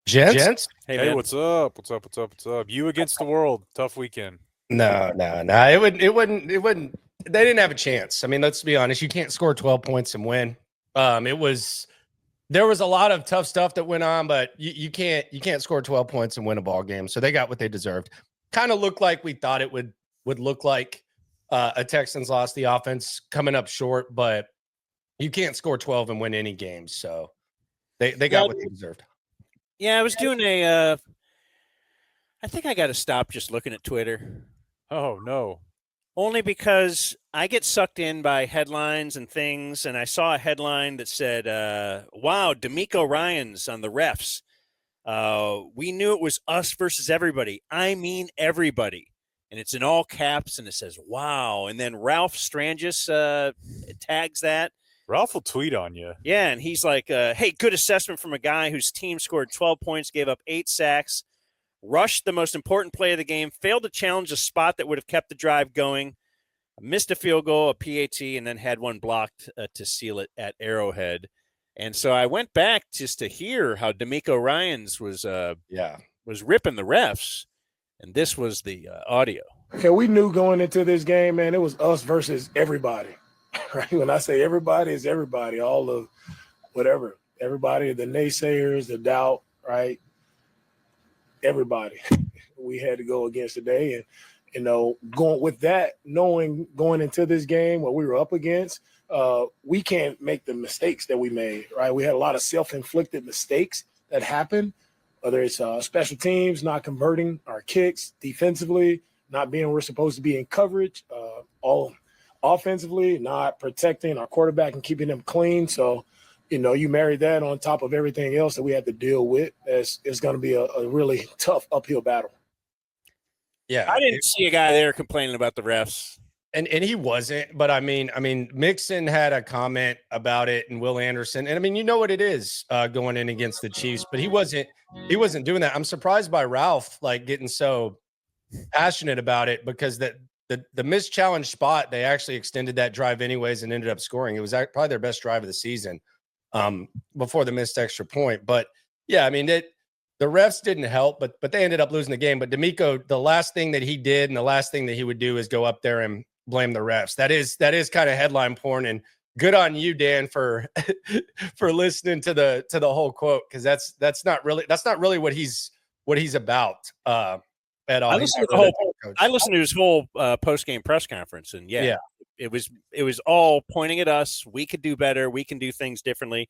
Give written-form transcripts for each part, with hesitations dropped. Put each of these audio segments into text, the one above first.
Gents? Hey, what's up? What's up? You against the world. Tough weekend. No. It wouldn't. They didn't have a chance. I mean, let's be honest. You can't score 12 points and win. There was a lot of tough stuff that went on, but you can't score 12 points and win a ball game. So they got what they deserved. Kind of looked like we thought it would look like a Texans loss. The offense coming up short, but you can't score 12 and win any games. So they got what they deserved. Yeah, I was doing I think I got to stop just looking at Twitter. Oh, no. Only because I get sucked in by headlines and things, and I saw a headline that said, wow, D'Amico Ryans on the refs. We knew it was us versus everybody. I mean everybody. And it's in all caps, and it says, wow. And then Ralph Strangis tags that. Ralph will tweet on you. Yeah, and he's like, hey, good assessment from a guy whose team scored 12 points, gave up 8 sacks, rushed the most important play of the game, failed to challenge a spot that would have kept the drive going, missed a field goal, a PAT, and then had one blocked to seal it at Arrowhead. And so I went back just to hear how D'Amico Ryans was ripping the refs, and this was the audio. Okay, we knew going into this game, man, it was us versus everybody. Right? When I say everybody, it's everybody, all of whatever, everybody, the naysayers, the doubt, right? Everybody we had to go against today. And, going with that, knowing going into this game, what we were up against, we can't make the mistakes that we made, right? We had a lot of self-inflicted mistakes that happened, whether it's special teams, not converting our kicks, defensively, not being where we're supposed to be in coverage, all offensively, not protecting our quarterback and keeping them clean. So, you marry that on top of everything else that we had to deal with. It's going to be a really tough uphill battle. Yeah. I didn't see a guy there complaining about the refs. And he wasn't, but I mean, Mixon had a comment about it, and Will Anderson. And I mean, you know what it is going in against the Chiefs, but he wasn't doing that. I'm surprised by Ralph getting so passionate about it, because the missed challenge spot, they actually extended that drive anyways and ended up scoring. It was probably their best drive of the season before the missed extra point. But yeah, I mean, the refs didn't help, but they ended up losing the game. But D'Amico, the last thing that he did and the last thing that he would do is go up there and blame the refs. That is kind of headline porn, and good on you, Dan, for listening to the whole quote, because that's not really what he's about at all. I listened to his whole post-game press conference, and it was all pointing at us. We could do better. We can do things differently.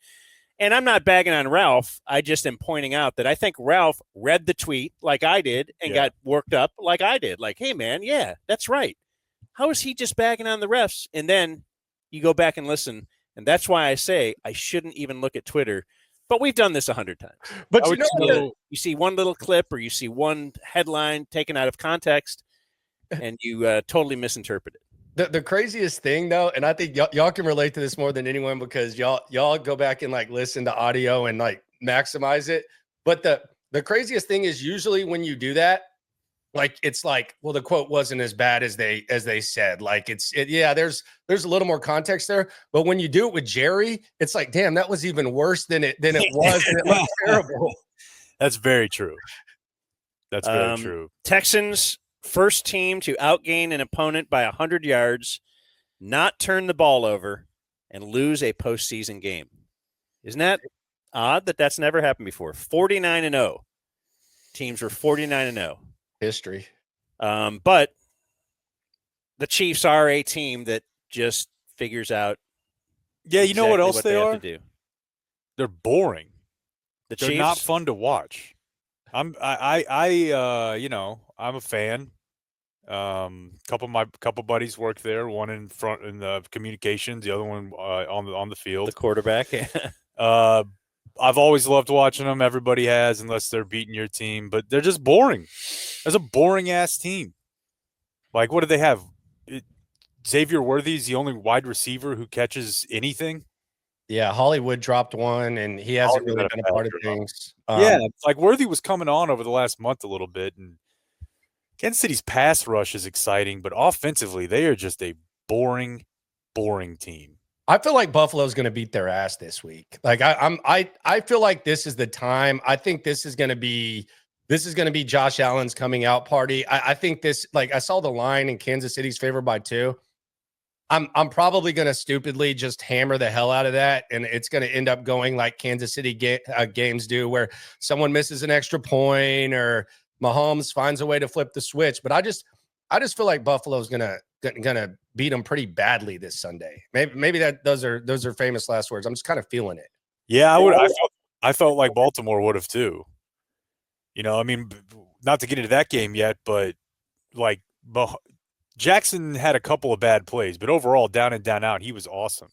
And I'm not bagging on Ralph. I just am pointing out that I think Ralph read the tweet like I did and got worked up like I did. Like, hey, man, yeah, that's right. How is he just bagging on the refs? And then you go back and listen. And that's why I say I shouldn't even look at Twitter. But we've done this 100 times. But you see one little clip or you see one headline taken out of context, and you totally misinterpret it. The craziest thing, though, and I think y'all can relate to this more than anyone, because y'all go back and listen to audio and maximize it. But the craziest thing is usually when you do that, it's well, the quote wasn't as bad as they said. There's a little more context there. But when you do it with Jerry, it's like, damn, that was even worse than it was, and it looked terrible. That's very true. That's very true. Texans, first team to outgain an opponent by 100 yards, not turn the ball over, and lose a postseason game. Isn't that odd that that's never happened before? 49-0. Teams were 49-0. History. But the Chiefs are a team that just figures out. Yeah, you know what else they are? Have to do. They're boring. They're Chiefs? Not fun to watch. I'm a fan. Couple buddies work there. One in front in the communications, the other one on the field. The quarterback. I've always loved watching them. Everybody has, unless they're beating your team. But they're just boring. That's a boring-ass team. What do they have? Xavier Worthy's the only wide receiver who catches anything. Yeah, Hollywood dropped one, and he hasn't really been a part of things. Worthy was coming on over the last month a little bit, and Kansas City's pass rush is exciting, but offensively, they are just a boring team. I feel like Buffalo's going to beat their ass this week. Like I feel like this is the time. I think this is going to be Josh Allen's coming out party. I think this, like, I saw the line in Kansas City's favored by 2. I'm probably going to stupidly just hammer the hell out of that, and it's going to end up going like Kansas City games do, where someone misses an extra point or Mahomes finds a way to flip the switch. But I just feel like Buffalo's gonna beat them pretty badly this Sunday. Maybe those are famous last words. I'm just kind of feeling it. Yeah, I felt like Baltimore would have too. You know, I mean, not to get into that game yet, but like Jackson had a couple of bad plays, but overall, down and down out, he was awesome.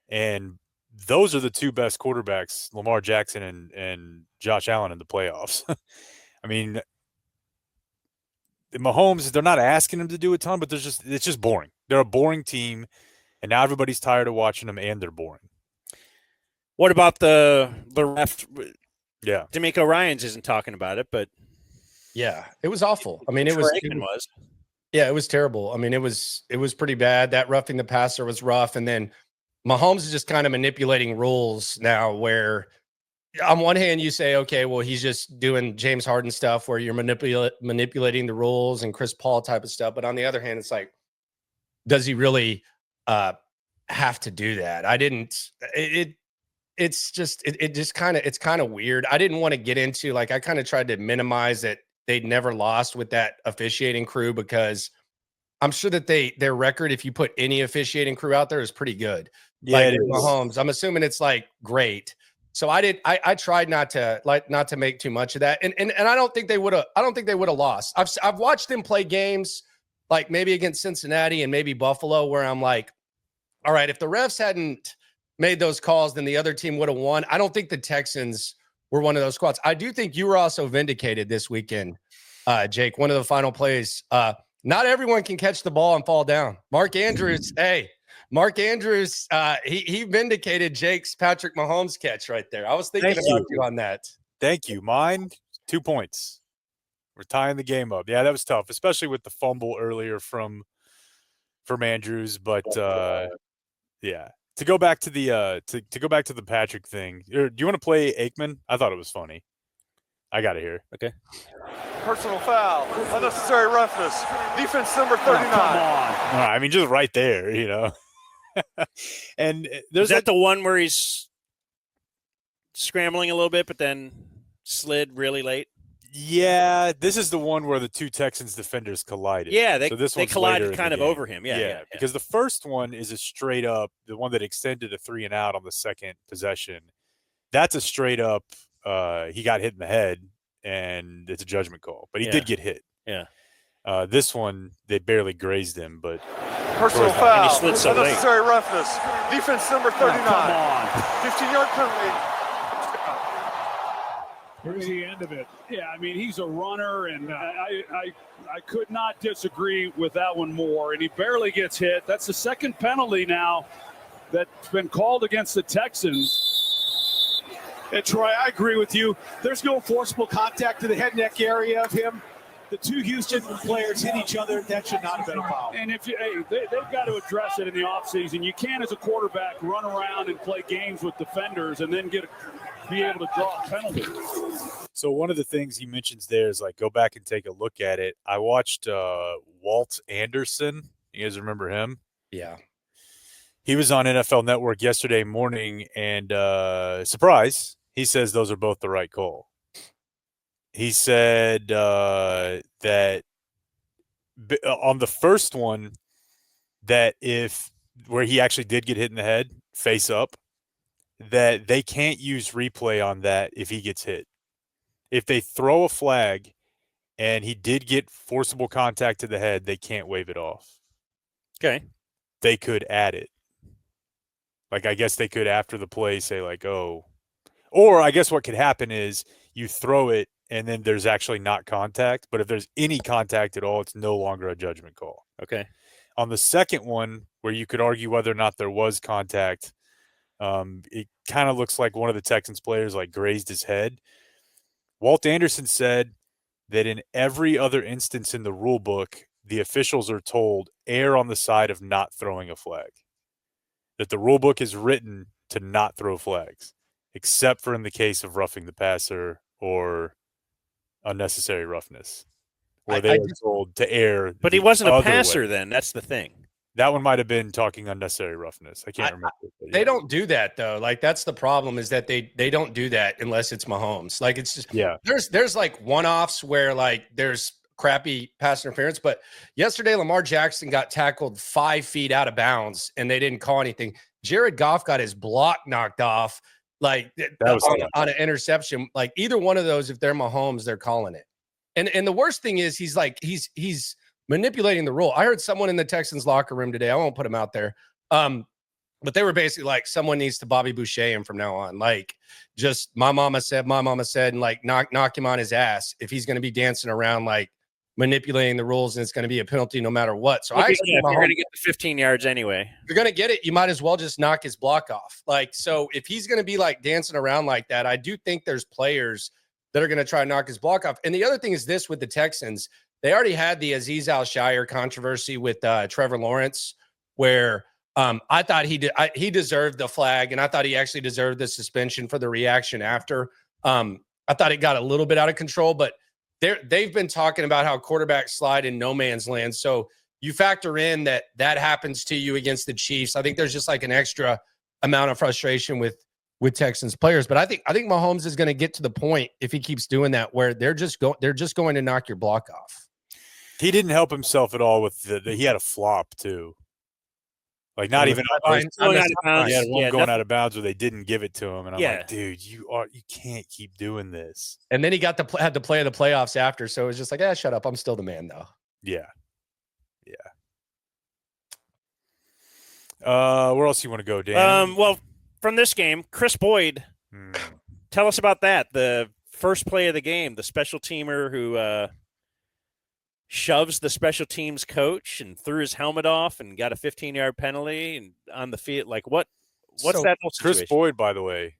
And those are the 2 best quarterbacks, Lamar Jackson and Josh Allen, in the playoffs. I mean, Mahomes, they're not asking him to do a ton, but it's just boring. They're a boring team, and now everybody's tired of watching them, and they're boring. What about the ref? Yeah, D'Amico Ryans isn't talking about it, but yeah, it was awful. I mean, it was yeah, it was terrible. I mean, it was pretty bad. That roughing the passer was rough, and then Mahomes is just kind of manipulating rules now, where on one hand you say, okay, well, he's just doing James Harden stuff where you're manipulating the rules and Chris Paul type of stuff. But on the other hand, it's like, does he really have to do that? It's kind of weird. I didn't want to get into, like, I kind of tried to minimize that they'd never lost with that officiating crew, because I'm sure that their record, if you put any officiating crew out there, is pretty good. Yeah, like Mahomes, I'm assuming it's like great. So I tried not to make too much of that. And I don't think they would have lost. I've watched them play games like maybe against Cincinnati and maybe Buffalo, where I'm like, all right, if the refs hadn't made those calls, then the other team would have won. I don't think the Texans were one of those squads. I do think you were also vindicated this weekend, Jake. One of the final plays. Not everyone can catch the ball and fall down. Mark Andrews, he vindicated Jake's Patrick Mahomes catch right there. I was thinking about you on that. Thank you. Mine, 2 points. We're tying the game up. Yeah, that was tough, especially with the fumble earlier from Andrews. But yeah, to go back to the to go back to the Patrick thing. Do you want to play Aikman? I thought it was funny. I got it here. Okay. Personal foul, unnecessary roughness, defense number 39. Come on. I mean, just right there, you know. And there's that the one where he's scrambling a little bit, but then slid really late. Yeah, this is the one where the 2 Texans defenders collided. Yeah, they collided kind of over him. Yeah, because the first one is a straight up, the one that extended a 3 and out on the second possession. That's a straight up. He got hit in the head, and it's a judgment call. But he did get hit. Yeah. This one, they barely grazed him, but personal foul, unnecessary roughness, defense number 39. 15-yard penalty. Here's the end of it. Yeah, I mean, he's a runner, and I could not disagree with that one more. And he barely gets hit. That's the second penalty now that's been called against the Texans. And Troy, I agree with you. There's no forcible contact to the head neck area of him. The 2 Houston players hit each other. That should not have been a foul. And if they've got to address it in the offseason. You can't, as a quarterback, run around and play games with defenders and then be able to draw a penalty. So one of the things he mentions there is, like, go back and take a look at it. I watched Walt Anderson. You guys remember him? Yeah. He was on NFL Network yesterday morning, and surprise, he says those are both the right call. He said that on the first one, that where he actually did get hit in the head, face up, that they can't use replay on that if he gets hit. If they throw a flag and he did get forcible contact to the head, they can't wave it off. Okay. They could add it. Like, I guess they could, after the play, say, like, oh. Or I guess what could happen is you throw it and then there's actually not contact. But if there's any contact at all, it's no longer a judgment call. Okay. On the second one, where you could argue whether or not there was contact, it kind of looks like one of the Texans players, like, grazed his head. Walt Anderson said that in every other instance in the rule book, the officials are told err on the side of not throwing a flag. that the rule book is written to not throw flags, except for in the case of roughing the passer or unnecessary roughness, where they are told to err. But he wasn't a passer then. That's the thing. That one might have been talking unnecessary roughness. I can't remember. They don't do that though. Like that's the problem is that they don't do that unless it's Mahomes. Like it's just There's like one-offs where like there's crappy pass interference, but yesterday Lamar Jackson got tackled 5 feet out of bounds and they didn't call anything. Jared Goff got his block knocked off like on an interception. Like either one of those, if they're Mahomes, they're calling it. And the worst thing is he's manipulating the rule. I heard someone in the Texans locker room today. I won't put him out there. But they were basically like, someone needs to Bobby Boucher him from now on. Like, just my mama said, and like knock him on his ass if he's going to be dancing around like manipulating the rules, and it's going to be a penalty no matter what. So if you're going to get the 15 yards anyway. If you're going to get it, you might as well just knock his block off. Like, so if he's going to be like dancing around like that, I do think there's players that are going to try and knock his block off. And the other thing is this with the Texans, they already had the Azeez Al-Shire controversy with Trevor Lawrence, where I thought he deserved the flag, and I thought he actually deserved the suspension for the reaction after. I thought it got a little bit out of control, but they've been talking about how quarterbacks slide in no man's land. So you factor in that happens to you against the Chiefs. I think there's just like an extra amount of frustration with Texans players. But I think Mahomes is going to get to the point, if he keeps doing that, where they're just going to knock your block off. He didn't help himself at all with he had a flop too. Like not even going out of bounds. He had one going out of bounds where they didn't give it to him, and I'm like, dude, you can't keep doing this. And then he had to play the playoffs after, so it was just like, shut up, I'm still the man though. Yeah. Where else you want to go, Dan? Well, from this game, Chris Boyd. Tell us about that. The first play of the game, the special teamer who shoves the special teams coach and threw his helmet off and got a 15-yard penalty and on the field. Like what's that whole situation? Chris Boyd, by the way,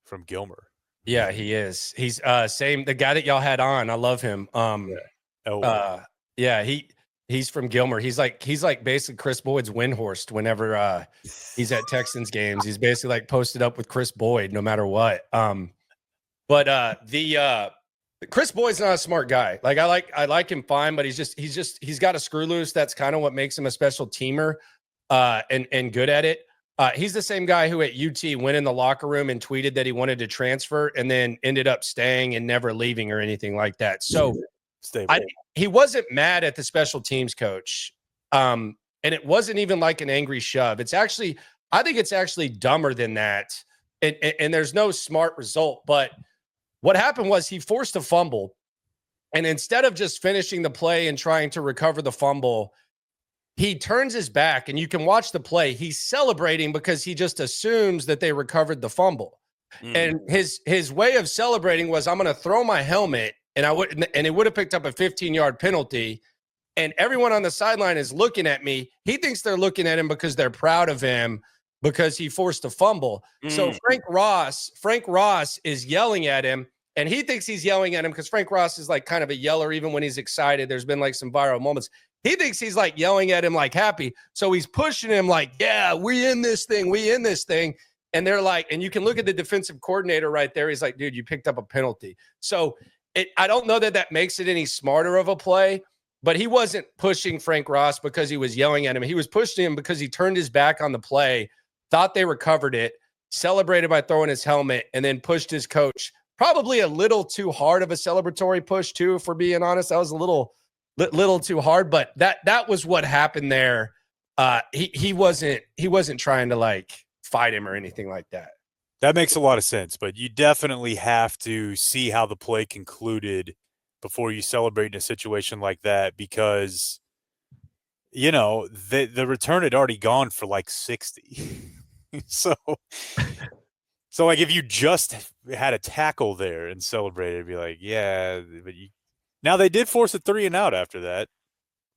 from Gilmer. Yeah, he is. He's the guy that y'all had on. I love him. He's from Gilmer. He's like basically Chris Boyd's Windhorst whenever he's at Texans games. He's basically like posted up with Chris Boyd no matter what. Chris Boyd's not a smart guy. Like I like him fine, but he's got a screw loose. That's kind of what makes him a special teamer and good at it. He's the same guy who at UT went in the locker room and tweeted that he wanted to transfer and then ended up staying and never leaving or anything like that. So he wasn't mad at the special teams coach. And it wasn't even like an angry shove. I think it's actually dumber than that. And there's no smart result, but what happened was he forced a fumble, and instead of just finishing the play and trying to recover the fumble, he turns his back, and you can watch the play. He's celebrating because he just assumes that they recovered the fumble. And his way of celebrating was, I'm going to throw my helmet, and it would have picked up a 15-yard penalty, and everyone on the sideline is looking at me. He thinks they're looking at him because they're proud of him because he forced a fumble. So Frank Ross is yelling at him, and he thinks he's yelling at him because Frank Ross is like kind of a yeller even when he's excited. There's been like some viral moments. He thinks he's like yelling at him like happy. So he's pushing him like, yeah, we in this thing. And they're like, and you can look at the defensive coordinator right there. He's like, dude, you picked up a penalty. So I don't know that makes it any smarter of a play, but he wasn't pushing Frank Ross because he was yelling at him. He was pushing him because he turned his back on the play, thought they recovered it, celebrated by throwing his helmet, and then pushed his coach. Probably a little too hard of a celebratory push, too, if we're being honest. That was a little too hard, but that was what happened there. He wasn't trying to like fight him or anything like that. That makes a lot of sense, but you definitely have to see how the play concluded before you celebrate in a situation like that, because the return had already gone for like 60. So like if you just had a tackle there and celebrated, it'd be like, yeah, but now they did force a 3 and out after that.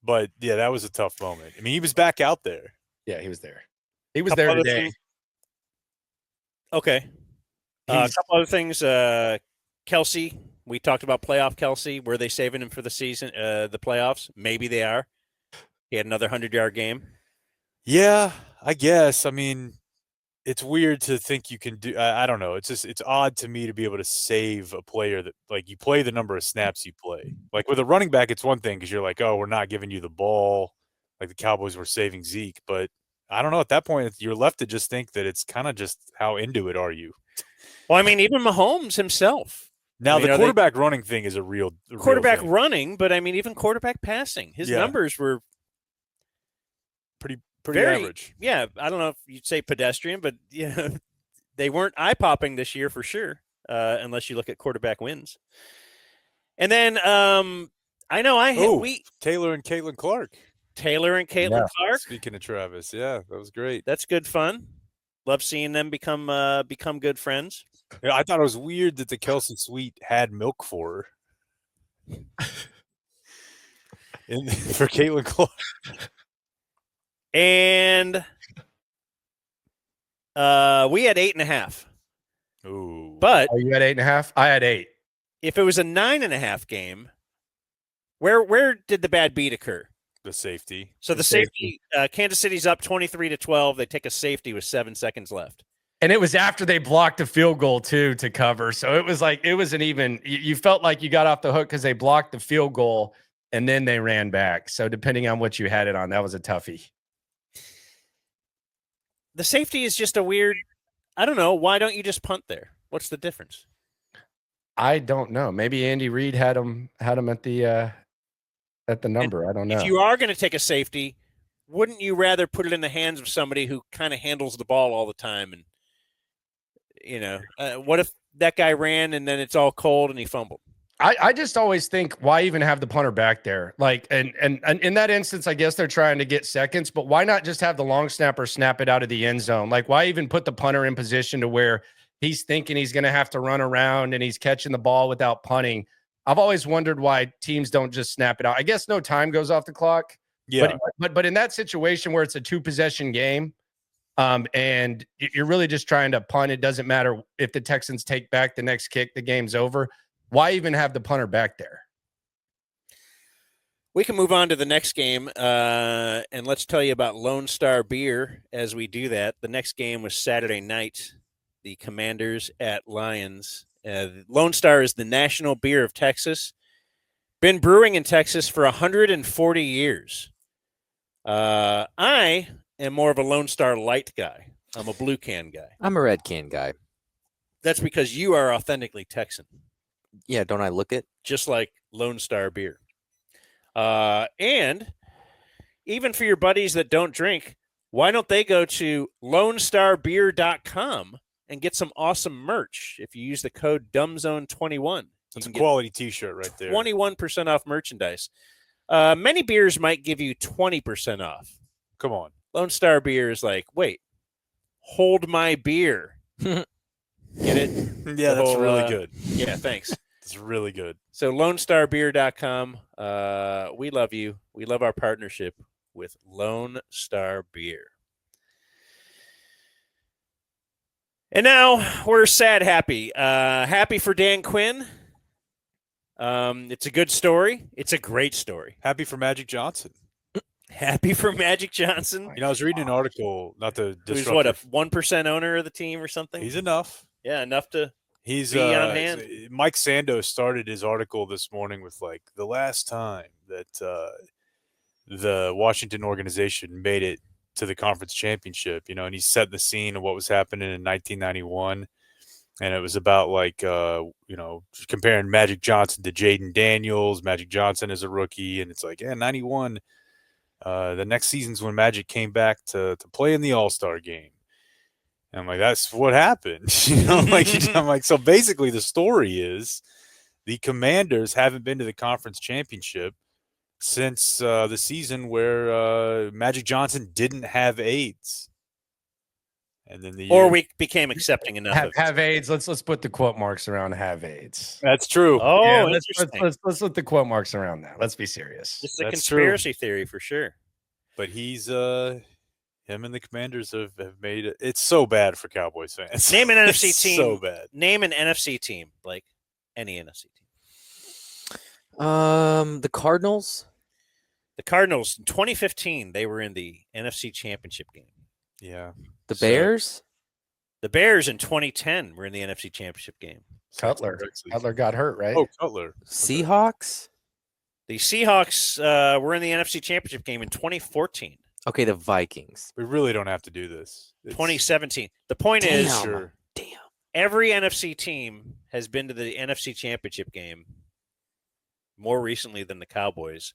But yeah, that was a tough moment. I mean, he was back out there. Yeah, he was there. He was there today. Okay. A couple other things. Kelsey, we talked about playoff Kelsey. Were they saving him for the season, the playoffs? Maybe they are. He had another 100-yard game. Yeah, I guess. I mean, it's weird to think you can do. I don't know. It's odd to me to be able to save a player that like you play the number of snaps you play. Like with a running back, it's one thing because you're like, oh, we're not giving you the ball. Like the Cowboys were saving Zeke, but I don't know. At that point, you're left to just think that it's kind of just how into it are you. Well, I mean, even Mahomes himself. Now, I mean, the quarterback running thing is a real quarterback thing. running, but I mean, even quarterback passing. His numbers were pretty very average. Yeah, I don't know if you'd say pedestrian, but yeah, they weren't eye-popping this year for sure, unless you look at quarterback wins. And then I know Taylor and Caitlin Clark. Taylor and Caitlin Clark. Speaking of Travis, yeah, that was great. That's good fun. Love seeing them become good friends. Yeah, I thought it was weird that the Kelsey Suite had milk for her. For Caitlin Clark. And we had 8.5. Ooh. But you had 8.5? I had 8. If it was a 9.5 game, where did the bad beat occur? The safety. So the safety, Kansas City's up 23-12. They take a safety with 7 seconds left. And it was after they blocked a field goal, too, to cover. So it was like, it wasn't even, you felt like you got off the hook because they blocked the field goal and then they ran back. So depending on what you had it on, that was a toughie. The safety is just a weird, I don't know. Why don't you just punt there? What's the difference? I don't know. Maybe Andy Reid had him at the number. I don't know. If you are going to take a safety, wouldn't you rather put it in the hands of somebody who kind of handles the ball all the time? And, what if that guy ran and then it's all cold and he fumbled? I just always think, why even have the punter back there? Like, and in that instance, I guess they're trying to get seconds, but why not just have the long snapper snap it out of the end zone? Like, why even put the punter in position to where he's thinking he's going to have to run around and he's catching the ball without punting? I've always wondered why teams don't just snap it out. I guess no time goes off the clock. Yeah. But in that situation where it's a 2-possession game, and you're really just trying to punt, it doesn't matter if the Texans take back the next kick, the game's over. Why even have the punter back there? We can move on to the next game, and let's tell you about Lone Star Beer as we do that. The next game was Saturday night, the Commanders at Lions. Lone Star is the national beer of Texas. Been brewing in Texas for 140 years. I am more of a Lone Star Light guy. I'm a blue can guy. I'm a red can guy. That's because you are authentically Texan. Yeah, don't I look it? Just like Lone Star Beer. And even for your buddies that don't drink, why don't they go to LoneStarBeer.com and get some awesome merch if you use the code DUMBZone21. That's a quality T-shirt right there. 21% off merchandise. Many beers might give you 20% off. Come on. Lone Star Beer is like, wait, hold my beer. Get it? Yeah, that's really good. Yeah, thanks. It's really good. So LoneStarBeer.com. We love you. We love our partnership with Lone Star Beer. And now we're sad happy. Happy for Dan Quinn. It's a good story. It's a great story. Happy for Magic Johnson. Happy for Magic Johnson. I was reading an article, not to disrupt. Who's what, a 1% owner of the team or something? He's enough. Yeah, enough to be on hand. Mike Sandos started his article this morning with like the last time that the Washington organization made it to the conference championship, and he set the scene of what was happening in 1991. And it was about like, comparing Magic Johnson to Jaden Daniels. Magic Johnson is a rookie. And it's like, 91. The next season's when Magic came back to play in the All-Star game. And I'm like, that's what happened. I'm like, so basically the story is the Commanders haven't been to the conference championship since the season where Magic Johnson didn't have AIDS. And then we became accepting enough. Have AIDS. Let's put the quote marks around have AIDS. That's true. Oh, yeah, let's put the quote marks around that. Let's be serious. It's a conspiracy theory for sure. But he's him and the Commanders have made it. It's so bad for Cowboys fans. Name an NFC team. So bad. Name an NFC team, like any NFC team. The Cardinals. The Cardinals in 2015, they were in the NFC Championship game. Yeah. The Bears? The Bears in 2010 were in the NFC Championship game. Cutler got hurt, right? Oh, Cutler. Seahawks. The Seahawks were in the NFC Championship game in 2014. Okay, the Vikings. We really don't have to do this. 2017. The point is, Damn. every NFC team has been to the NFC Championship game more recently than the Cowboys.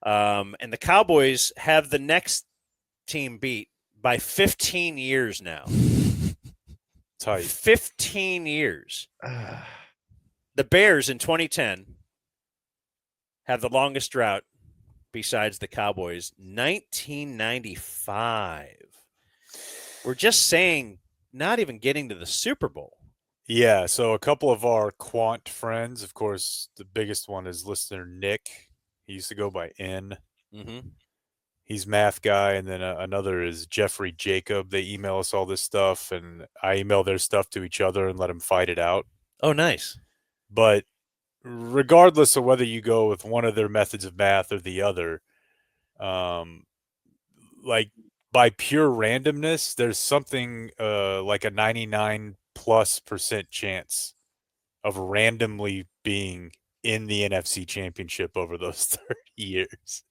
And the Cowboys have the next team beat by 15 years now. Tight. 15 years. The Bears in 2010 have the longest drought besides the Cowboys, 1995. We're just saying not even getting to the Super Bowl. Yeah, so a couple of our quant friends, of course, the biggest one is listener Nick. He used to go by N. Mm-hmm. He's math guy, and then another is Jeffrey Jacob. They email us all this stuff, and I email their stuff to each other and let them fight it out. Oh, nice. But regardless of whether you go with one of their methods of math or the other, like by pure randomness, there's something like a 99+% chance of randomly being in the NFC Championship over those 30 years.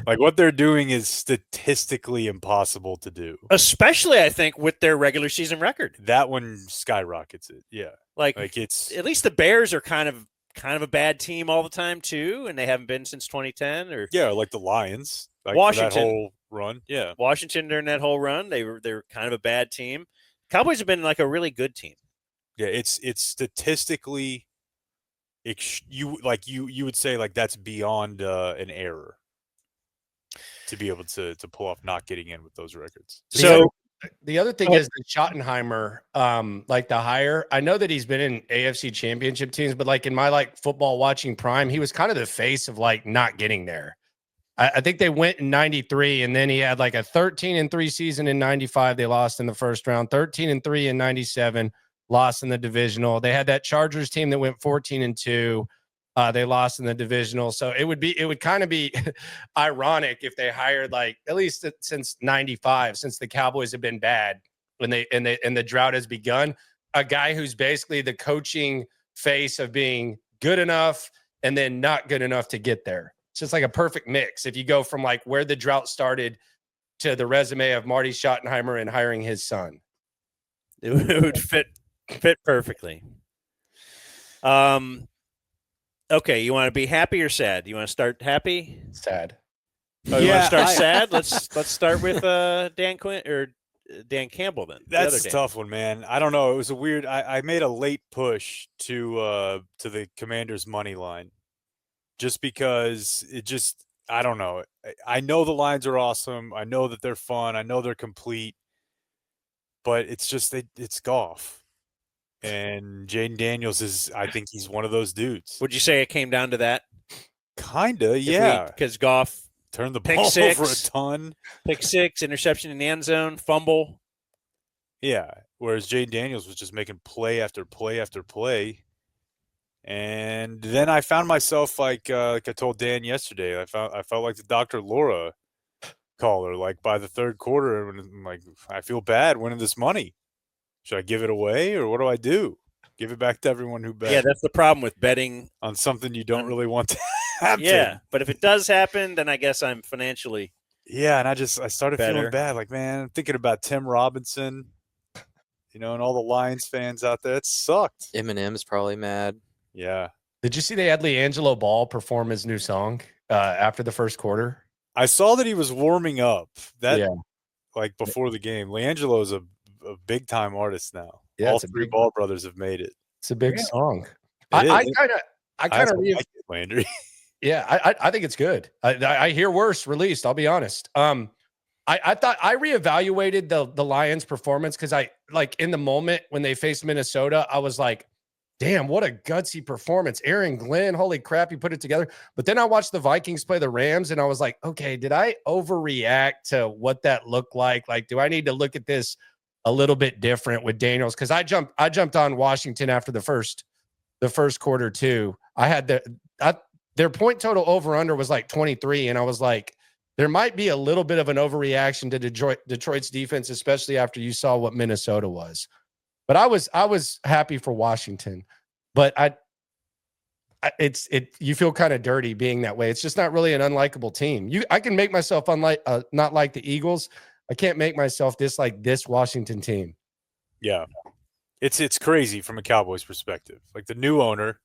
Like what they're doing is statistically impossible to do. Especially, I think, with their regular season record. That one skyrockets it. Yeah. Like it's at least the Bears are kind of a bad team all the time too, and they haven't been since 2010. Or like the Lions, like Washington, that whole run. Yeah, Washington during that whole run, they're kind of a bad team. Cowboys have been like a really good team. Yeah, it's statistically, you would say like that's beyond an error to be able to pull off not getting in with those records. So the other thing is the Schottenheimer, like the hire. I know that he's been in AFC Championship teams, but like in my like football watching prime, he was kind of the face of like not getting there. I think they went in 93, and then he had like a 13-3 season in 95. They lost in the first round. 13-3 in 97, lost in the divisional. They had that Chargers team that went 14-2. They lost in the divisional. So it would kind of be ironic if they hired, like, at least since 95, since the Cowboys have been bad and the drought has begun, a guy who's basically the coaching face of being good enough and then not good enough to get there. It's just like a perfect mix. If you go from like where the drought started to the resume of Marty Schottenheimer and hiring his son, it would fit perfectly. Okay, you want to be happy or sad? You want to start happy? Sad. Oh, you want to start sad? Let's start with Dan Campbell then. That's a tough one, man. I don't know. It was a weird. I made a late push to the Commanders money line, just because I don't know. I know the lines are awesome. I know that they're fun. I know they're complete, but it's just it's golf. And Jaden Daniels I think he's one of those dudes. Would you say it came down to that? Kinda, yeah. Because Goff turned the ball over a ton. Pick six, interception in the end zone, fumble. Yeah, whereas Jaden Daniels was just making play after play after play. And then I found myself like I told Dan yesterday, I felt like the Dr. Laura caller, like by the third quarter, and I'm like, I feel bad winning this money. Should I give it away, or what do I do? Give it back to everyone who bet? Yeah, that's the problem with betting on something you don't really want to happen. Yeah, but if it does happen, then I guess I'm financially and I started better. Feeling bad. Like, man, I'm thinking about Tim Robinson, and all the Lions fans out there. It sucked. Eminem's probably mad. Yeah. Did you see they had LiAngelo Ball perform his new song after the first quarter? I saw that he was warming up. Like before the game. LiAngelo is a big time artist now. Yeah, all three Ball brothers have made it. It's a big song. I kind of like it, Landry. Yeah, I think it's good. I hear worse released. I'll be honest. I thought I reevaluated the Lions' performance because I like in the moment when they faced Minnesota, I was like, damn, what a gutsy performance. Aaron Glenn, holy crap, he put it together. But then I watched the Vikings play the Rams, and I was like, okay, did I overreact to what that looked like? Like, do I need to look at this a little bit different with Daniels? Because I jumped on Washington after the first quarter too. I had their point total over under was like 23, and I was like, there might be a little bit of an overreaction to Detroit's defense, especially after you saw what Minnesota was. But I was happy for Washington, but you feel kind of dirty being that way. It's just not really an unlikable team. I can make myself not like the Eagles. I can't make myself dislike this Washington team. Yeah. It's crazy from a Cowboys perspective. Like the new owner,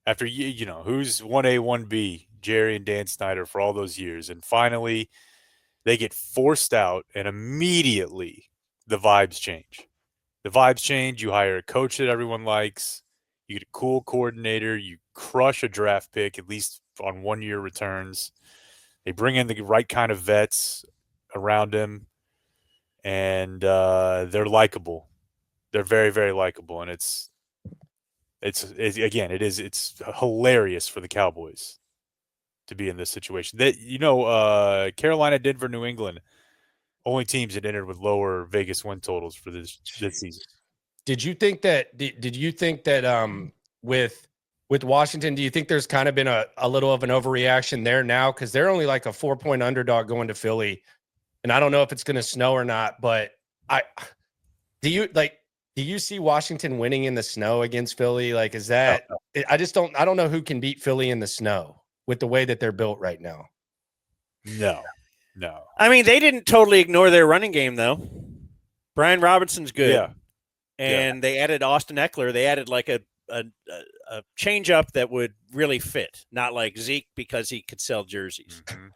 after you know, who's 1A, 1B, Jerry and Dan Snyder for all those years, and finally they get forced out and immediately the vibes change. The vibes change. You hire a coach that everyone likes. You get a cool coordinator. You crush a draft pick, at least on 1-year returns. They bring in the right kind of vets around him, and they're likable. They're very, very likable, and it's hilarious for the Cowboys to be in this situation. Carolina, Denver, New England, only teams that entered with lower Vegas win totals for this season. Did you think that with Washington, do you think there's kind of been a little of an overreaction there now? Because they're only like a 4-point underdog going to Philly. And I don't know if it's going to snow or not, but do you see Washington winning in the snow against Philly? Like, is that, I don't know who can beat Philly in the snow with the way that they're built right now. No. I mean, they didn't totally ignore their running game, though. Brian Robinson's good. Yeah. And they added Austin Eckler. They added like a change up that would really fit, not like Zeke because he could sell jerseys. Mm-hmm.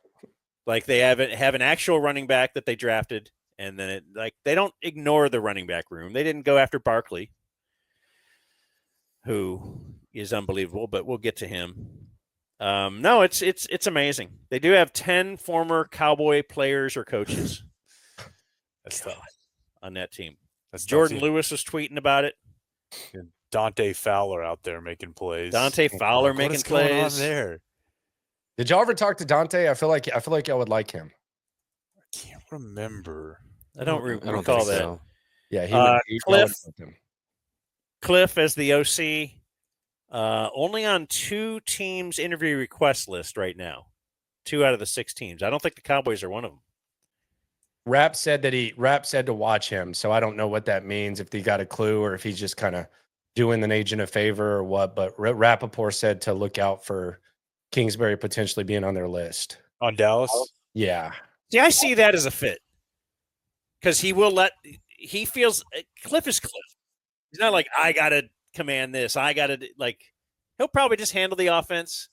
Like they have an actual running back that they drafted, and then they don't ignore the running back room. They didn't go after Barkley, who is unbelievable, but we'll get to him. No, it's amazing. They do have 10 former Cowboy players or coaches. That's tough on that team. That's Jordan Lewis was tweeting about it. And Dante Fowler out there making plays. Dante Fowler making plays. Going on there? Did y'all ever talk to Dante? I feel like y'all would like him. I can't remember. I don't recall that. So. Yeah, Cliff as the OC. Only on 2 teams interview request list right now. 2 out of the 6 teams. I don't think the Cowboys are one of them. Rapp said to watch him, so I don't know what that means, if he got a clue or if he's just kind of doing an agent a favor or what. But Rappaport said to look out for Kingsbury potentially being on their list. On Dallas? Yeah. See, I see that as a fit. Because he feels Cliff is Cliff. He's not like, I got to command this. He'll probably just handle the offense.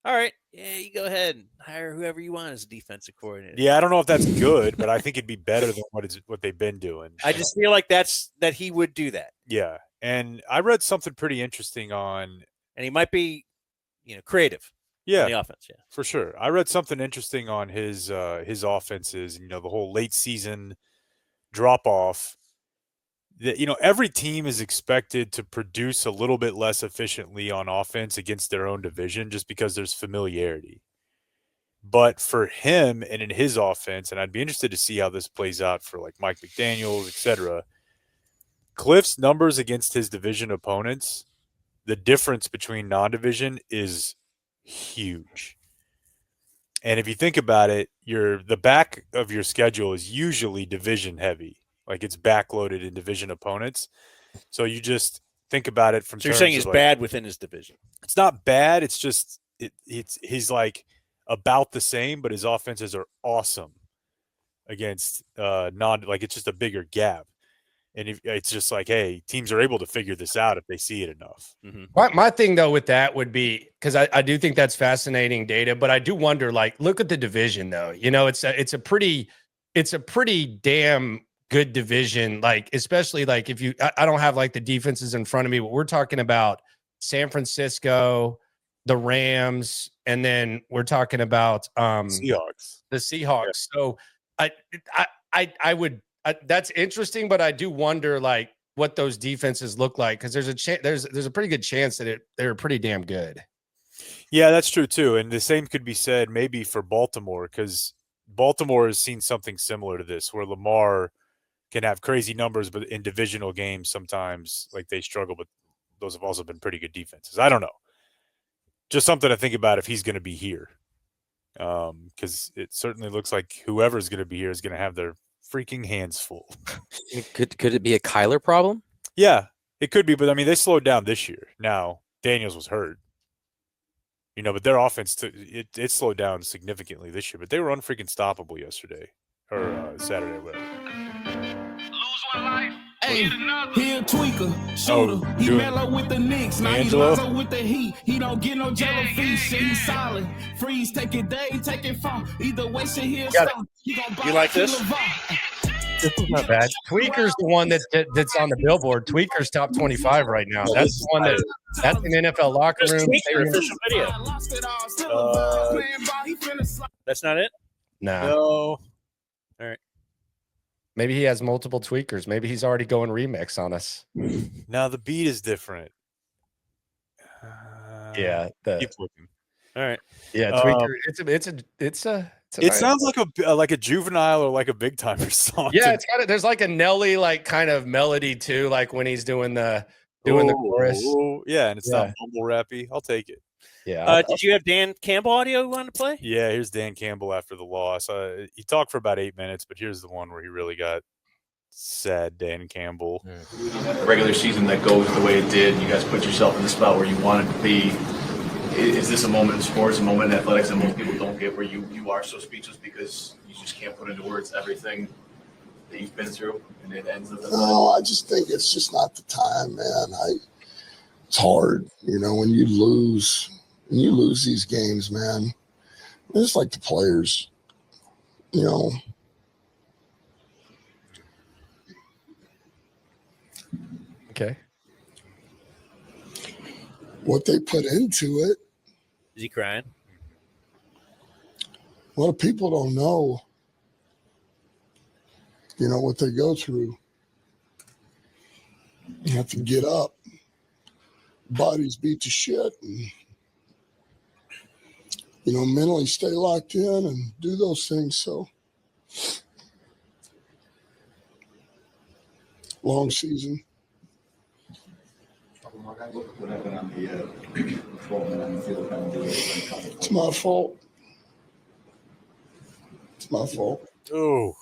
All right, yeah, you go ahead and hire whoever you want as a defensive coordinator. Yeah, I don't know if that's good, but I think it'd be better than what they've been doing. I just feel like that he would do that. Yeah, and I read something pretty interesting and he might be, creative. Yeah, on the offense. Yeah, for sure. I read something interesting on his offenses. The whole late season drop off. Every team is expected to produce a little bit less efficiently on offense against their own division just because there's familiarity. But for him and in his offense, and I'd be interested to see how this plays out for like Mike McDaniels, etc. Cliff's numbers against his division opponents, the difference between non-division is huge. And if you think about it, the back of your schedule is usually division heavy. Like it's backloaded in division opponents. So you just think about it from. So you're saying he's bad within his division? It's not bad. It's just he's like about the same, but his offenses are awesome against it's just a bigger gap. And it's just like, hey, teams are able to figure this out if they see it enough. Mm-hmm. My thing though with that would be, because I do think that's fascinating data, but I do wonder, look at the division though. It's a pretty damn good division, especially if you I don't have the defenses in front of me, but we're talking about San Francisco, the Rams, and then we're talking about Seahawks. The Seahawks. Yeah. So I would that's interesting, but I do wonder what those defenses look like, because there's a pretty good chance that they're pretty damn good. Yeah, that's true too. And the same could be said maybe for Baltimore, because Baltimore has seen something similar to this, where Lamar can have crazy numbers, but in divisional games, sometimes they struggle, but those have also been pretty good defenses. I don't know. Just something to think about if he's going to be here. because it certainly looks like whoever's going to be here is going to have their freaking hands full. Could it be a Kyler problem? Yeah, it could be, but I mean, they slowed down this year. Now, Daniels was hurt. But their offense, it slowed down significantly this year, but they were unfreaking stoppable yesterday or Saturday, whatever. Hey, he a tweaker, shooter. He mellow with the Knicks. Now he Lonzo with the Heat. He don't get no jello fish. Shit, he solid. Freeze, take it day, take it fall. Either way, shit, he'll stop. You like this? This is not bad. Tweaker's the one that's on the billboard. Tweaker's top 25 right now. That's the one that's an NFL locker room. Tweaker official video. That's not it? Nah. No. All right. Maybe he has multiple tweakers. Maybe he's already going remix on us. Now the beat is different. Yeah. Keep looking. All right. Yeah, tweaker. It sounds like a juvenile or like a big timer song. Yeah, it's got there's like a Nelly like kind of melody too, like when he's doing the chorus. Yeah, and it's not mumble rappy. I'll take it. Yeah. Did you have Dan Campbell audio you wanted to play? Yeah, here's Dan Campbell after the loss. He talked for about 8 minutes, but here's the one where he really got sad. Dan Campbell. A regular season that goes the way it did, you guys put yourself in the spot where you wanted to be. Is this a moment in sports, a moment in athletics that most people don't get, where you are so speechless because you just can't put into words everything that you've been through, and it ends with No, I just think it's just not the time, man. It's hard, when you lose these games, man. It's like the players, Okay. What they put into it. Is he crying? A lot of people don't know, what they go through. You have to get up. Bodies beat to shit and, mentally stay locked in and do those things. So long season. It's my fault. It's my fault. Oh.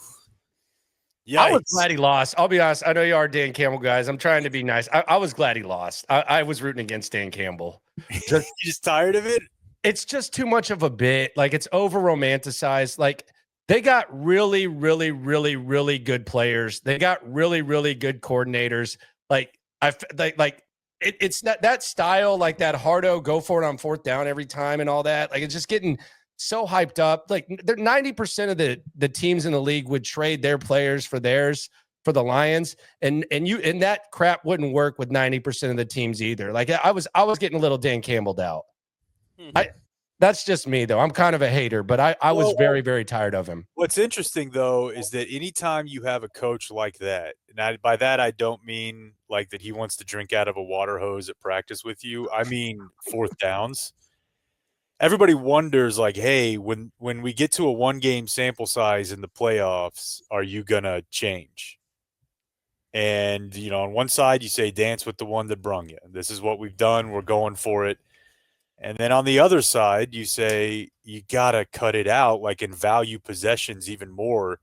Yikes. I was glad he lost. I'll be honest. I know you are Dan Campbell guys. I'm trying to be nice. I was glad he lost. I was rooting against Dan Campbell. You just tired of it? It's just too much of a bit. Like, it's over romanticized. Like, they got really, really, really, really good players. They got really, really good coordinators. It's not that style, like that hardo go for it on fourth down every time and all that. Like, it's just getting so hyped up. Like, 90% of the teams in the league would trade their players for theirs for the Lions, and that crap wouldn't work with 90% of the teams either. Like, I was getting a little Dan Campbelled out. That's just me though. I'm kind of a hater, but I was very, very tired of him. What's interesting though is that anytime you have a coach like that, and by that I don't mean like that he wants to drink out of a water hose at practice with you. I mean fourth downs. Everybody wonders, like, hey, when we get to a 1-game sample size in the playoffs, are you gonna change? And on one side you say dance with the one that brung you. This is what we've done. We're going for it. And then on the other side, you say you got to cut it out, like, and value possessions even more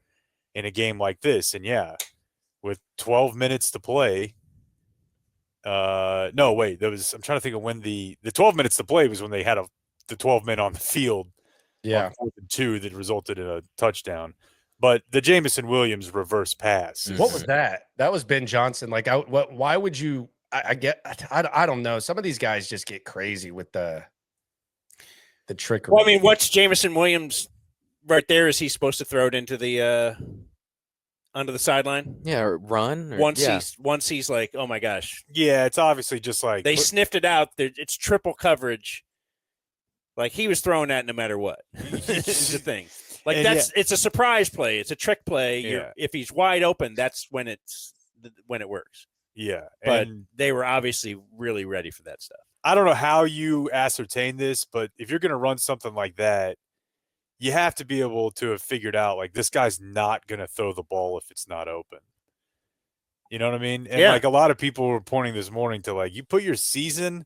in a game like this. And yeah, with 12 minutes to play. I'm trying to think of when the 12 minutes to play was when they had the 12 men on the field. Yeah. On 4th and 2 that resulted in a touchdown. But the Jamison Williams reverse pass. What was that? That was Ben Johnson. Like, why would you? I don't know. Some of these guys just get crazy with the trickery. Well, I mean, what's Jamison Williams right there? Is he supposed to throw it into the under the sideline? Yeah, or run. Once he's like, oh my gosh. Yeah, it's obviously just like they sniffed it out. It's triple coverage. Like, he was throwing that no matter what. Is the thing. Like, it's a surprise play. It's a trick play. Yeah. If he's wide open, that's when it works. Yeah, but they were obviously really ready for that stuff. I don't know how you ascertain this, but if you're going to run something like that, you have to be able to have figured out, like, this guy's not going to throw the ball if it's not open. You know what I mean? And like, a lot of people were pointing this morning to, like, you put your season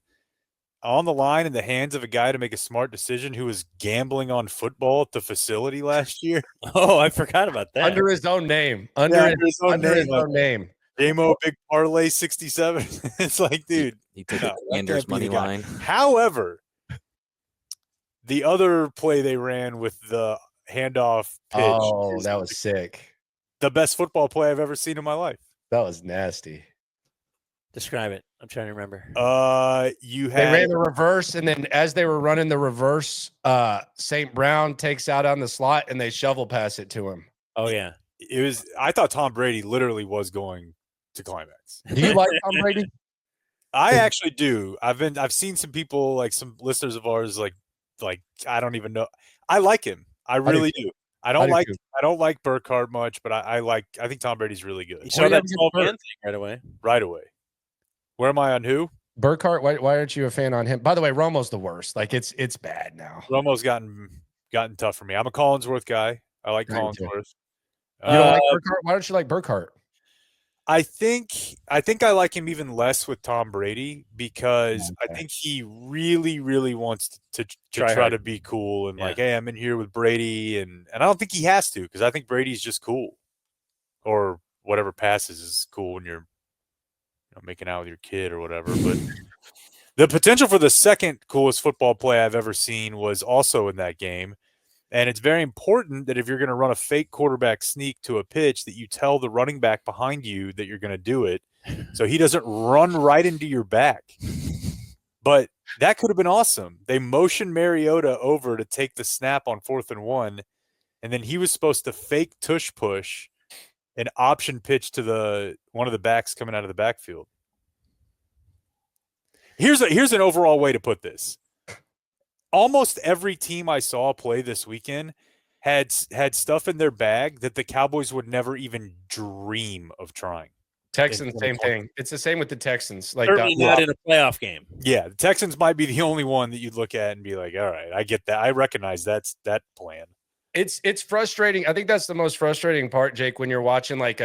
on the line in the hands of a guy to make a smart decision who was gambling on football at the facility last year. Oh, I forgot about that. Under his own name. Under his own name. J-Mo Big Parlay 67. It's like, dude. He took a Commanders money line. However, the other play they ran with the handoff pitch. Oh, that was sick. The best football play I've ever seen in my life. That was nasty. Describe it. I'm trying to remember. They ran the reverse, and then as they were running the reverse, St. Brown takes out on the slot, and they shovel pass it to him. Oh yeah, it was. I thought Tom Brady literally was going to climax. Do you like Tom Brady? I actually do. I've seen some people, like some listeners of ours, like I don't even know. I like him. I really do. I don't like Burkhardt much, but I think Tom Brady's really good. You saw that 12-man thing right away. Right away. Where am I on who? Burkhardt. Why aren't you a fan on him? By the way, Romo's the worst. Like it's bad now. Romo's gotten tough for me. I'm a Collinsworth guy. I like Collinsworth. You don't like Burkhardt? Why don't you like Burkhardt? I think I like him even less with Tom Brady because I think he really, really wants to try to be cool and like, hey, I'm in here with Brady, and I don't think he has to because I think Brady's just cool, or whatever passes is cool when you're making out with your kid or whatever. But the potential for the second coolest football play I've ever seen was also in that game. And it's very important that if you're going to run a fake quarterback sneak to a pitch, that you tell the running back behind you that you're going to do it so he doesn't run right into your back. But that could have been awesome. They motioned Mariota over to take the snap on 4th and 1, and then he was supposed to fake tush push an option pitch to one of the backs coming out of the backfield. Here's an overall way to put this. Almost every team I saw play this weekend had stuff in their bag that the Cowboys would never even dream of trying. Texans, same thing. It's the same with the Texans. Like certainly not in a playoff game. Yeah, the Texans might be the only one that you'd look at and be like, all right, I get that. I recognize that plan. It's frustrating. I think that's the most frustrating part, Jake, when you're watching like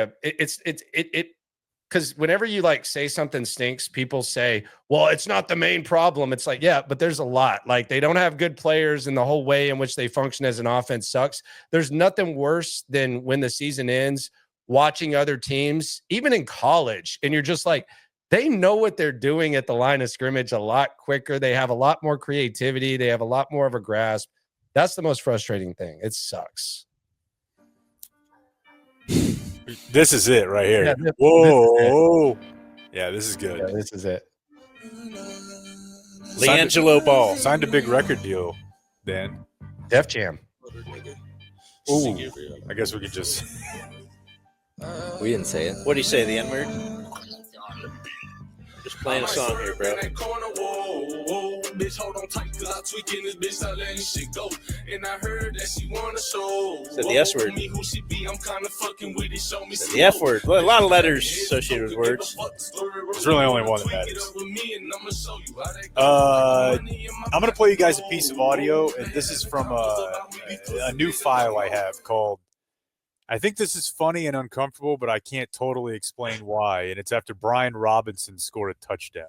because whenever you like say something stinks, people say, well, it's not the main problem. It's like, yeah, but there's a lot. Like they don't have good players and the whole way in which they function as an offense sucks. There's nothing worse than when the season ends, watching other teams, even in college, and you're just like, they know what they're doing at the line of scrimmage a lot quicker. They have a lot more creativity. They have a lot more of a grasp. That's the most frustrating thing. It sucks. This is it right here. Yeah, Whoa. Yeah, this is good. Yeah, this is it. LiAngelo Ball. Signed a big record deal, Dan. Def Jam. Ooh. I guess we could just... We didn't say it. What do you say, the N-word? Just playing a song here, bro. Is that the S word? The F word. Well, a lot of letters associated with words. There's really only one that matters. I'm going to play you guys a piece of audio, and this is from a new file I have called I think this is funny and uncomfortable, but I can't totally explain why. And it's after Brian Robinson scored a touchdown.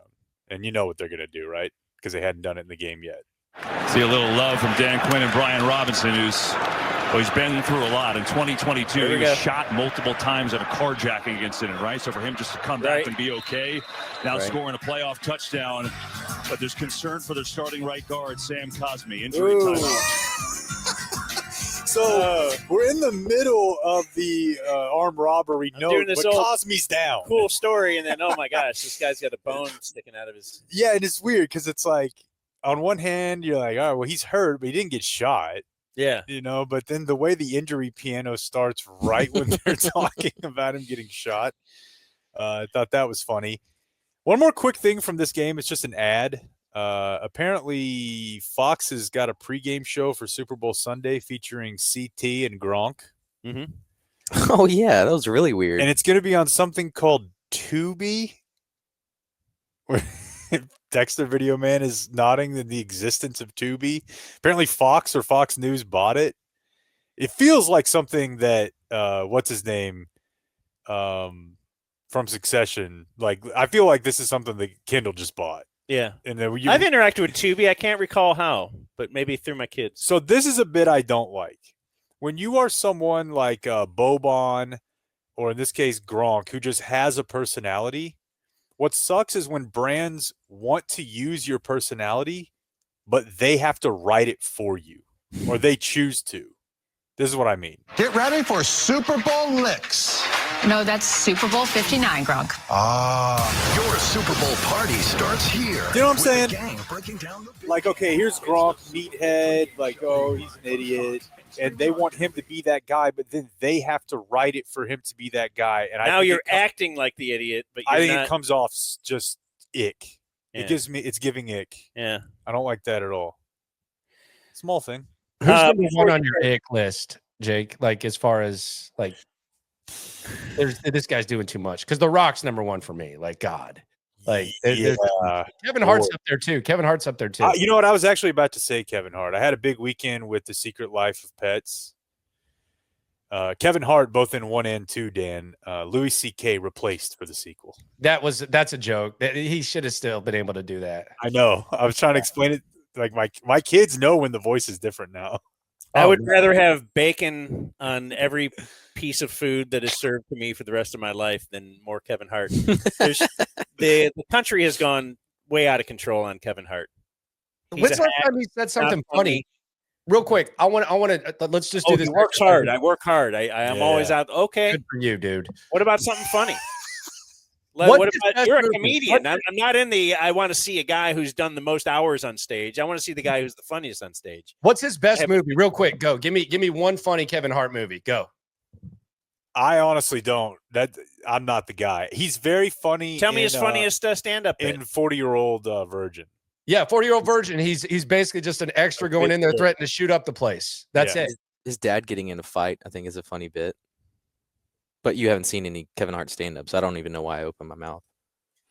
And you know what they're going to do, right? Because they hadn't done it in the game yet. See a little love from Dan Quinn and Brian Robinson, he's been through a lot. In 2022, he was shot multiple times in a carjacking incident, right? So for him just to come back and be okay, now scoring a playoff touchdown. But there's concern for their starting right guard, Sam COSM. Injury timeout. So we're in the middle of the armed robbery note, but Cosme's down. Cool story, and then, oh my gosh, this guy's got a bone sticking out of his... Yeah, and it's weird because it's like, on one hand, you're like, all right, well, he's hurt, but he didn't get shot. Yeah. But then the way the injury piano starts right when they're talking about him getting shot, I thought that was funny. One more quick thing from this game. It's just an ad. Apparently Fox has got a pregame show for Super Bowl Sunday featuring CT and Gronk. Mm-hmm. Oh yeah, that was really weird. And it's going to be on something called Tubi, where Dexter Video Man is nodding in the existence of Tubi. Apparently Fox or Fox News bought it. It feels like something that what's his name from Succession. Like I feel like this is something that Kendall just bought. Yeah. And then I've interacted with Tubi. I can't recall how, but maybe through my kids. So this is a bit I don't like. When you are someone like Boban, or in this case Gronk, who just has a personality, what sucks is when brands want to use your personality, but they have to write it for you, or they choose to. This is what I mean. Get ready for Super Bowl licks. No, that's Super Bowl 59, Gronk. Your Super Bowl party starts here. You know what I'm saying? Gang breaking down the Like, okay, here's Gronk, meathead, like, oh, he's an idiot. And they want him to be that guy, but then they have to write it for him to be that guy. And now you're acting like the idiot, but I think not. it comes off just ick. Yeah. It's giving ick. Yeah. I don't like that at all. Small thing. Who's number one on your ick list, Jake? Like, as far as like, this guy's doing too much, because The Rock's number one for me. Like, God, like Kevin Hart's up there too. Kevin Hart's up there too. You know what? I was actually about to say Kevin Hart. I had a big weekend with The Secret Life of Pets. Kevin Hart, both in 1 and 2, Dan. Louis C.K. replaced for the sequel. That's a joke. He should have still been able to do that. I know. I was trying to explain it. Like my kids know when the voice is different now. I would rather have bacon on every piece of food that is served to me for the rest of my life than more Kevin Hart. The country has gone way out of control on Kevin Hart. When's the last time he said something funny? Real quick, I want to let's just do this. He works hard. I work hard. I am always out. Okay, good for you, dude. What about something funny? What about you're a comedian? I'm not in the. I want to see a guy who's done the most hours on stage. I want to see the guy who's the funniest on stage. What's his best movie? Real quick, go. Give me one funny Kevin Hart movie. Go. I honestly don't. I'm not the guy. He's very funny. Tell me his funniest stand-up in 40-Year-Old Virgin. Yeah, 40-Year-Old Virgin. He's basically just an extra going in there threatening to shoot up the place. That's it. His dad getting in a fight, I think, is a funny bit. But you haven't seen any Kevin Hart stand-ups. I don't even know why I opened my mouth.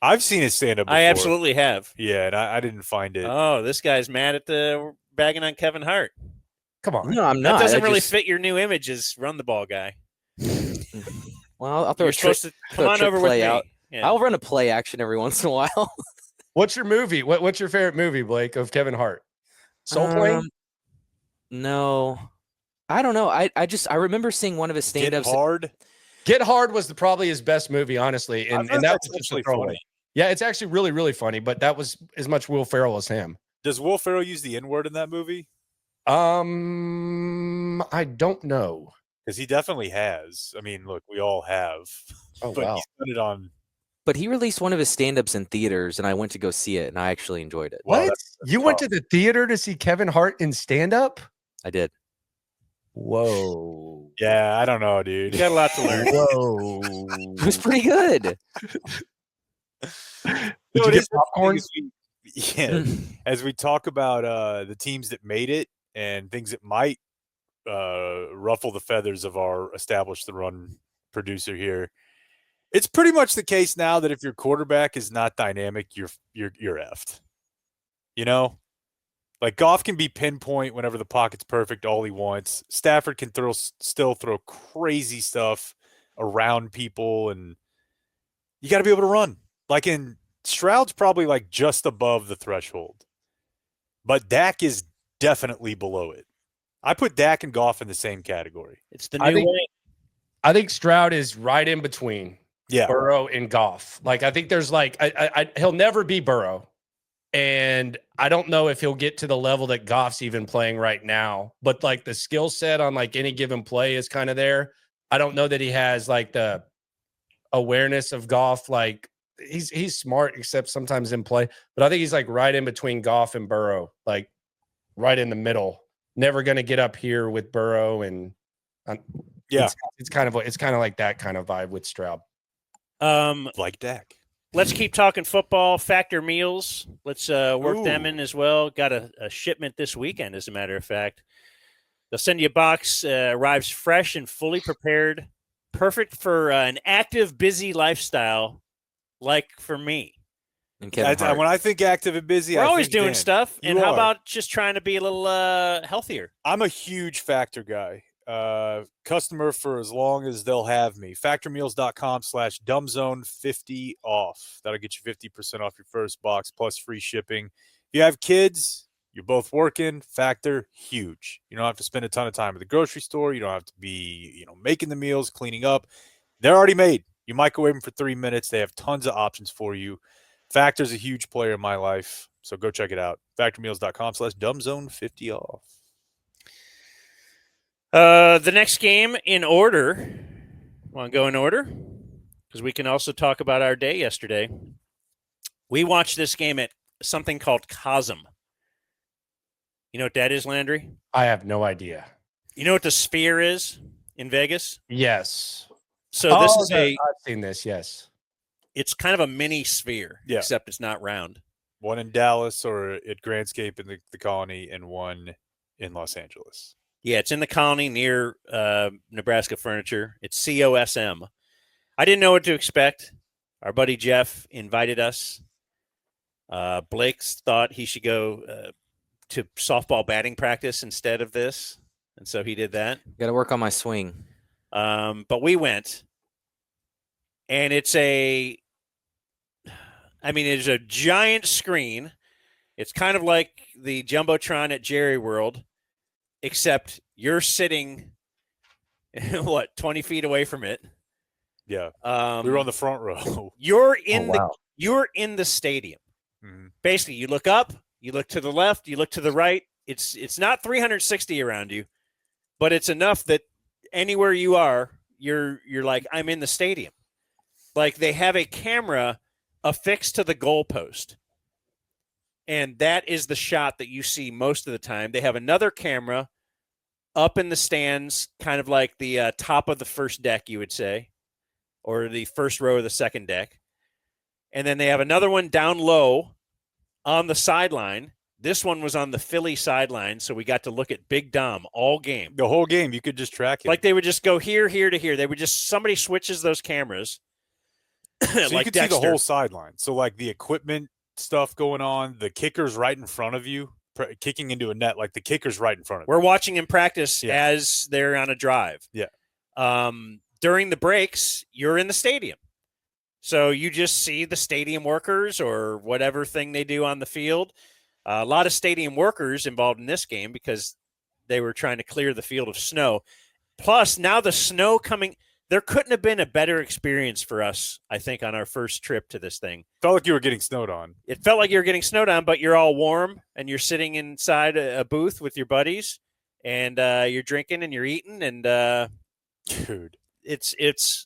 I've seen his stand-up before. I absolutely have. Yeah, and I didn't find it. Oh, this guy's mad at the bagging on Kevin Hart. Come on. No, I'm not. That doesn't really fit your new image as run the ball guy. Well, I'll throw a trick. Come on over with me. Out. Yeah. I'll run a play action every once in a while. What's your movie? What's your favorite movie, Blake, of Kevin Hart? Soul Plane? No. I don't know. I remember seeing one of his stand-ups. Get Hard was probably his best movie, honestly, and that was just a throwaway. funny. Yeah, it's actually really, really funny, but that was as much Will Ferrell as him. Does Will Ferrell use the N-word in that movie? I don't know. Because he definitely has. I mean, look, we all have. Oh, but wow. he's done it on. But he released one of his stand-ups in theaters, and I went to go see it, and I actually enjoyed it. What? You went to the theater to see Kevin Hart in stand-up? I did. Whoa. Yeah, I don't know, dude. You got a lot to learn. Whoa. It was pretty good. Did you get popcorn? Yeah. As we talk about the teams that made it and things that might ruffle the feathers of our established the run producer here, it's pretty much the case now that if your quarterback is not dynamic, you're effed. You know? Like, Goff can be pinpoint whenever the pocket's perfect, all he wants. Stafford can still throw crazy stuff around people, and you got to be able to run. Like, in Stroud's probably like just above the threshold, but Dak is definitely below it. I put Dak and Goff in the same category. It's the new way. I think Stroud is right in between Burrow and Goff. Like, I think there's like he'll never be Burrow. And I don't know if he'll get to the level that Goff's even playing right now, but like the skill set on like any given play is kind of there. I don't know that he has like the awareness of Goff. Like he's smart, except sometimes in play, but I think he's like right in between Goff and Burrow, like right in the middle. Never going to get up here with Burrow. And it's kind of like that kind of vibe with Stroud. Like Dak. Let's keep talking football. Factor meals. Let's work them in as well. Got a shipment this weekend, as a matter of fact. They'll send you a box. Arrives fresh and fully prepared. Perfect for an active, busy lifestyle like for me. And Kevin when I think active and busy, we're I always think doing Dan. stuff. And You how are. about just trying to be a little healthier? I'm a huge Factor guy. Customer for as long as they'll have me. Factormeals.com/dumbzone50 off. That'll get you 50% off your first box plus free shipping. If you have kids, you're both working, Factor, huge. You don't have to spend a ton of time at the grocery store. You don't have to be, making the meals, cleaning up. They're already made. You microwave them for 3 minutes. They have tons of options for you. Factor's a huge player in my life, so go check it out. Factormeals.com/dumbzone50 off. The next game in order. Want to go in order? Because we can also talk about our day yesterday. We watched this game at something called COSM. You know what that is, Landry? I have no idea. You know what the Sphere is in Vegas? Yes. So this is I've seen this, yes. It's kind of a mini sphere, except it's not round. One in Dallas or at Grandscape in the Colony, and one in Los Angeles. Yeah, it's in the Colony near Nebraska Furniture. It's COSM. I didn't know what to expect. Our buddy Jeff invited us. Blake thought he should go to softball batting practice instead of this, and so he did that. Got to work on my swing. But we went, and it's a giant screen. It's kind of like the Jumbotron at Jerry World, except you're sitting, 20 feet away from it. Yeah. We were on the front row. You're in the stadium. Mm-hmm. Basically, you look up, you look to the left, you look to the right. It's not 360 around you, but it's enough that anywhere you are, you're like, I'm in the stadium. Like, they have a camera affixed to the goalpost, and that is the shot that you see most of the time. They have another camera up in the stands, kind of like the top of the first deck, you would say, or the first row of the second deck. And then they have another one down low on the sideline. This one was on the Philly sideline, so we got to look at Big Dom all game. The whole game, you could just track it. Like, they would just go here to here. They would just, somebody switches those cameras. So like you could Dexter. see the whole sideline. So, like, the equipment stuff going on, the kicker's right in front of you, kicking into a net, like the kicker's right in front of you. We're watching him practice as they're on a drive. Yeah. During the breaks, you're in the stadium. So you just see the stadium workers or whatever thing they do on the field. A lot of stadium workers involved in this game because they were trying to clear the field of snow. Plus, now the snow coming, there couldn't have been a better experience for us, I think, on our first trip to this thing. Felt like you were getting snowed on. It felt like you were getting snowed on, but you're all warm and you're sitting inside a booth with your buddies and you're drinking and you're eating and dude, it's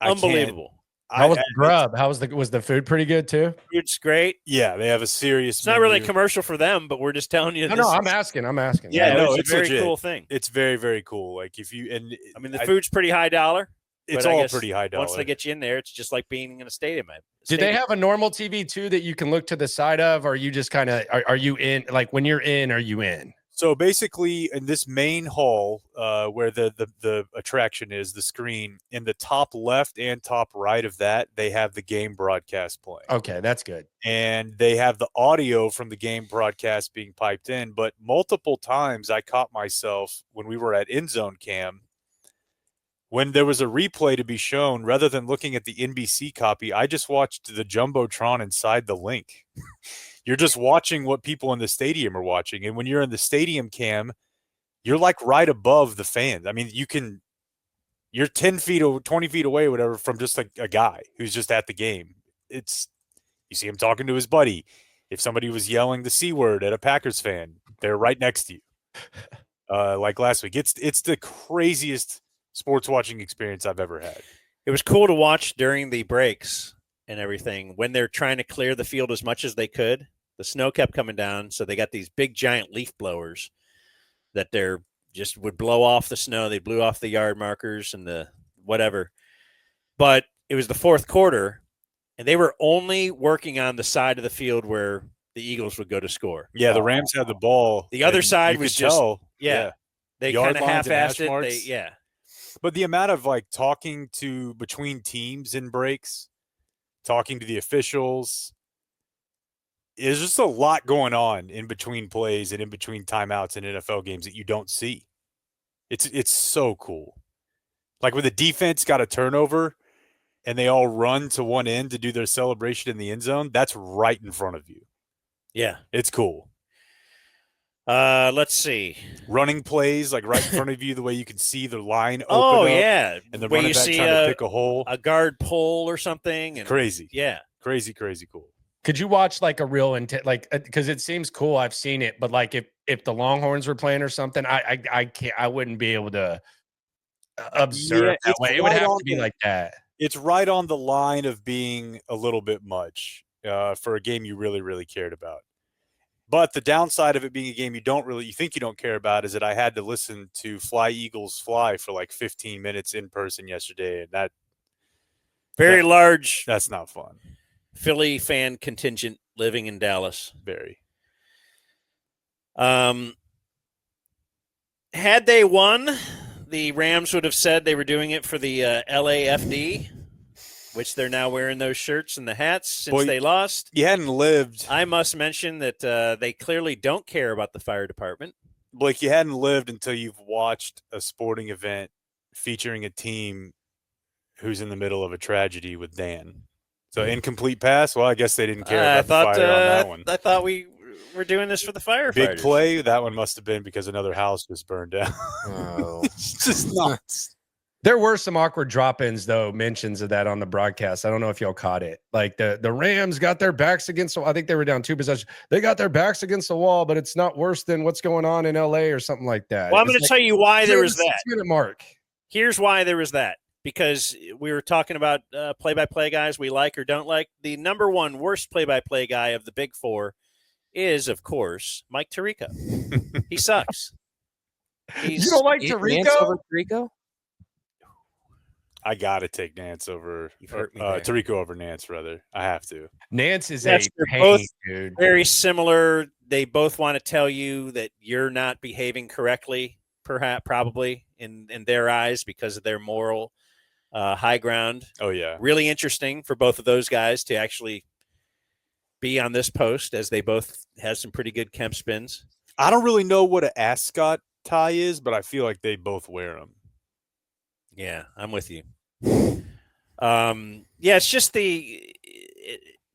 unbelievable. How was the grub? Was the food pretty good too? It's great. Yeah, they have a serious. It's not really a commercial for them, but we're just telling you. No, I'm asking. Yeah, no, it's a very legit. Cool thing. It's very, very cool. Like, if you the food's pretty high dollar. It's all pretty high dollar. Once they get you in there, it's just like being in a stadium. Do they have a normal TV too that you can look to the side of, or are you just kind of are you in? Like, when you're in, are you in? So basically, in this main hall, where the attraction is, the screen, in the top left and top right of that, they have the game broadcast playing. Okay, that's good. And they have the audio from the game broadcast being piped in. But multiple times I caught myself when we were at End Zone Cam, when there was a replay to be shown, rather than looking at the NBC copy, I just watched the Jumbotron inside the link. You're just watching what people in the stadium are watching. And when you're in the stadium cam, you're like right above the fans. I mean, you're 10 feet or 20 feet away, whatever, from just like a guy who's just at the game. You see him talking to his buddy. If somebody was yelling the C word at a Packers fan, they're right next to you. Like last week. It's the craziest sports watching experience I've ever had. It was cool to watch during the breaks and everything when they're trying to clear the field as much as they could. The snow kept coming down, so they got these big giant leaf blowers that they're just would blow off the snow. They blew off the yard markers and the whatever. But it was the fourth quarter, and they were only working on the side of the field where the Eagles would go to score. Yeah, the Rams had the ball. The other side was just they yard kind of lines and hash half-assed marks. it. But the amount of like talking to between teams in breaks, talking to the officials, there's just a lot going on in between plays and in between timeouts in NFL games that you don't see. It's so cool. Like when the defense got a turnover and they all run to one end to do their celebration in the end zone, that's right in front of you. Yeah. It's cool. Let's see. Running plays like right in front of you, the way you can see the line open Oh, up, yeah. and the Where running you back see trying to pick a hole. A guard pull or something. And, crazy. Yeah. Crazy cool. Could you watch like a real intent, like, because it seems cool. I've seen it, but like if the Longhorns were playing or something, I can't, I wouldn't be able to observe that way. It would have to be like that. It's right on the line of being a little bit much for a game you really, really cared about. But the downside of it being a game you think you don't care about is that I had to listen to Fly Eagles Fly for like 15 minutes in person yesterday, and that large. That's not fun. Philly fan contingent living in Dallas. Very. Had they won, the Rams would have said they were doing it for the LAFD, which they're now wearing those shirts and the hats since they lost. You hadn't lived. I must mention that they clearly don't care about the fire department. Blake, you hadn't lived until you've watched a sporting event featuring a team who's in the middle of a tragedy with Dan. So incomplete pass? Well, I guess they didn't care about the fire on that one. I thought we were doing this for the firefighters. Big play? That one must have been because another house was burned down. Oh. It's just nuts. There were some awkward drop-ins, though, mentions of that on the broadcast. I don't know if y'all caught it. Like the Rams got their backs against the wall. I think they were down 2 possessions. They got their backs against the wall, but it's not worse than what's going on in LA or something like that. Well, I'm going to tell you why there was that. 6-minute mark. Here's why there was that. Because we were talking about play-by-play guys we like or don't like. The number one worst play-by-play guy of the big four is, of course, Mike Tirico. He sucks. You don't like Tirico? I got to take Nance over Tirico over Nance, rather. I have to. Nance is Yes, a they're pain, both dude. very similar. They both want to tell you that you're not behaving correctly, probably in their eyes because of their moral high ground. Oh, yeah. Really interesting for both of those guys to actually be on this post, as they both have some pretty good Kemp spins. I don't really know what an ascot tie is, but I feel like they both wear them. Yeah, I'm with you. Yeah, it's just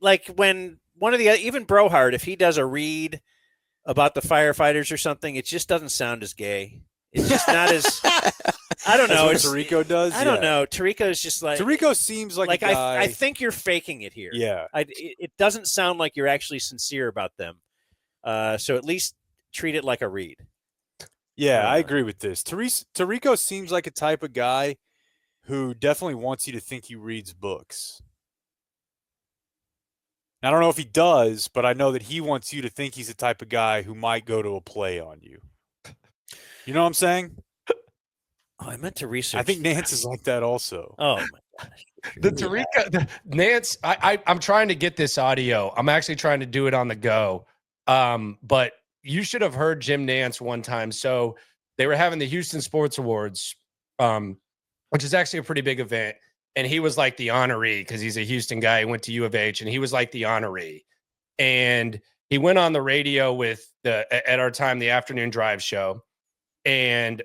like when one of the even Brohard, if he does a read about the firefighters or something, it just doesn't sound as gay. It's just not as. I don't know. That's what Tirico does. I don't know. Tirico is just like Tirico seems like a guy. I think you're faking it here. Yeah. It doesn't sound like you're actually sincere about them. So at least treat it like a read. Yeah, I agree with this. Tirico seems like a type of guy who definitely wants you to think he reads books. I don't know if he does, but I know that he wants you to think he's the type of guy who might go to a play on you. You know what I'm saying? Oh, I meant to research. I think Nance is like that also. Oh, my gosh. The Tirico, Nance, I'm trying to get this audio. I'm actually trying to do it on the go. But you should have heard Jim Nance one time. So they were having the Houston Sports Awards, which is actually a pretty big event. And he was like the honoree because he's a Houston guy. He went to U of H, and he was like the honoree. And he went on the radio with at our time, the afternoon drive show. And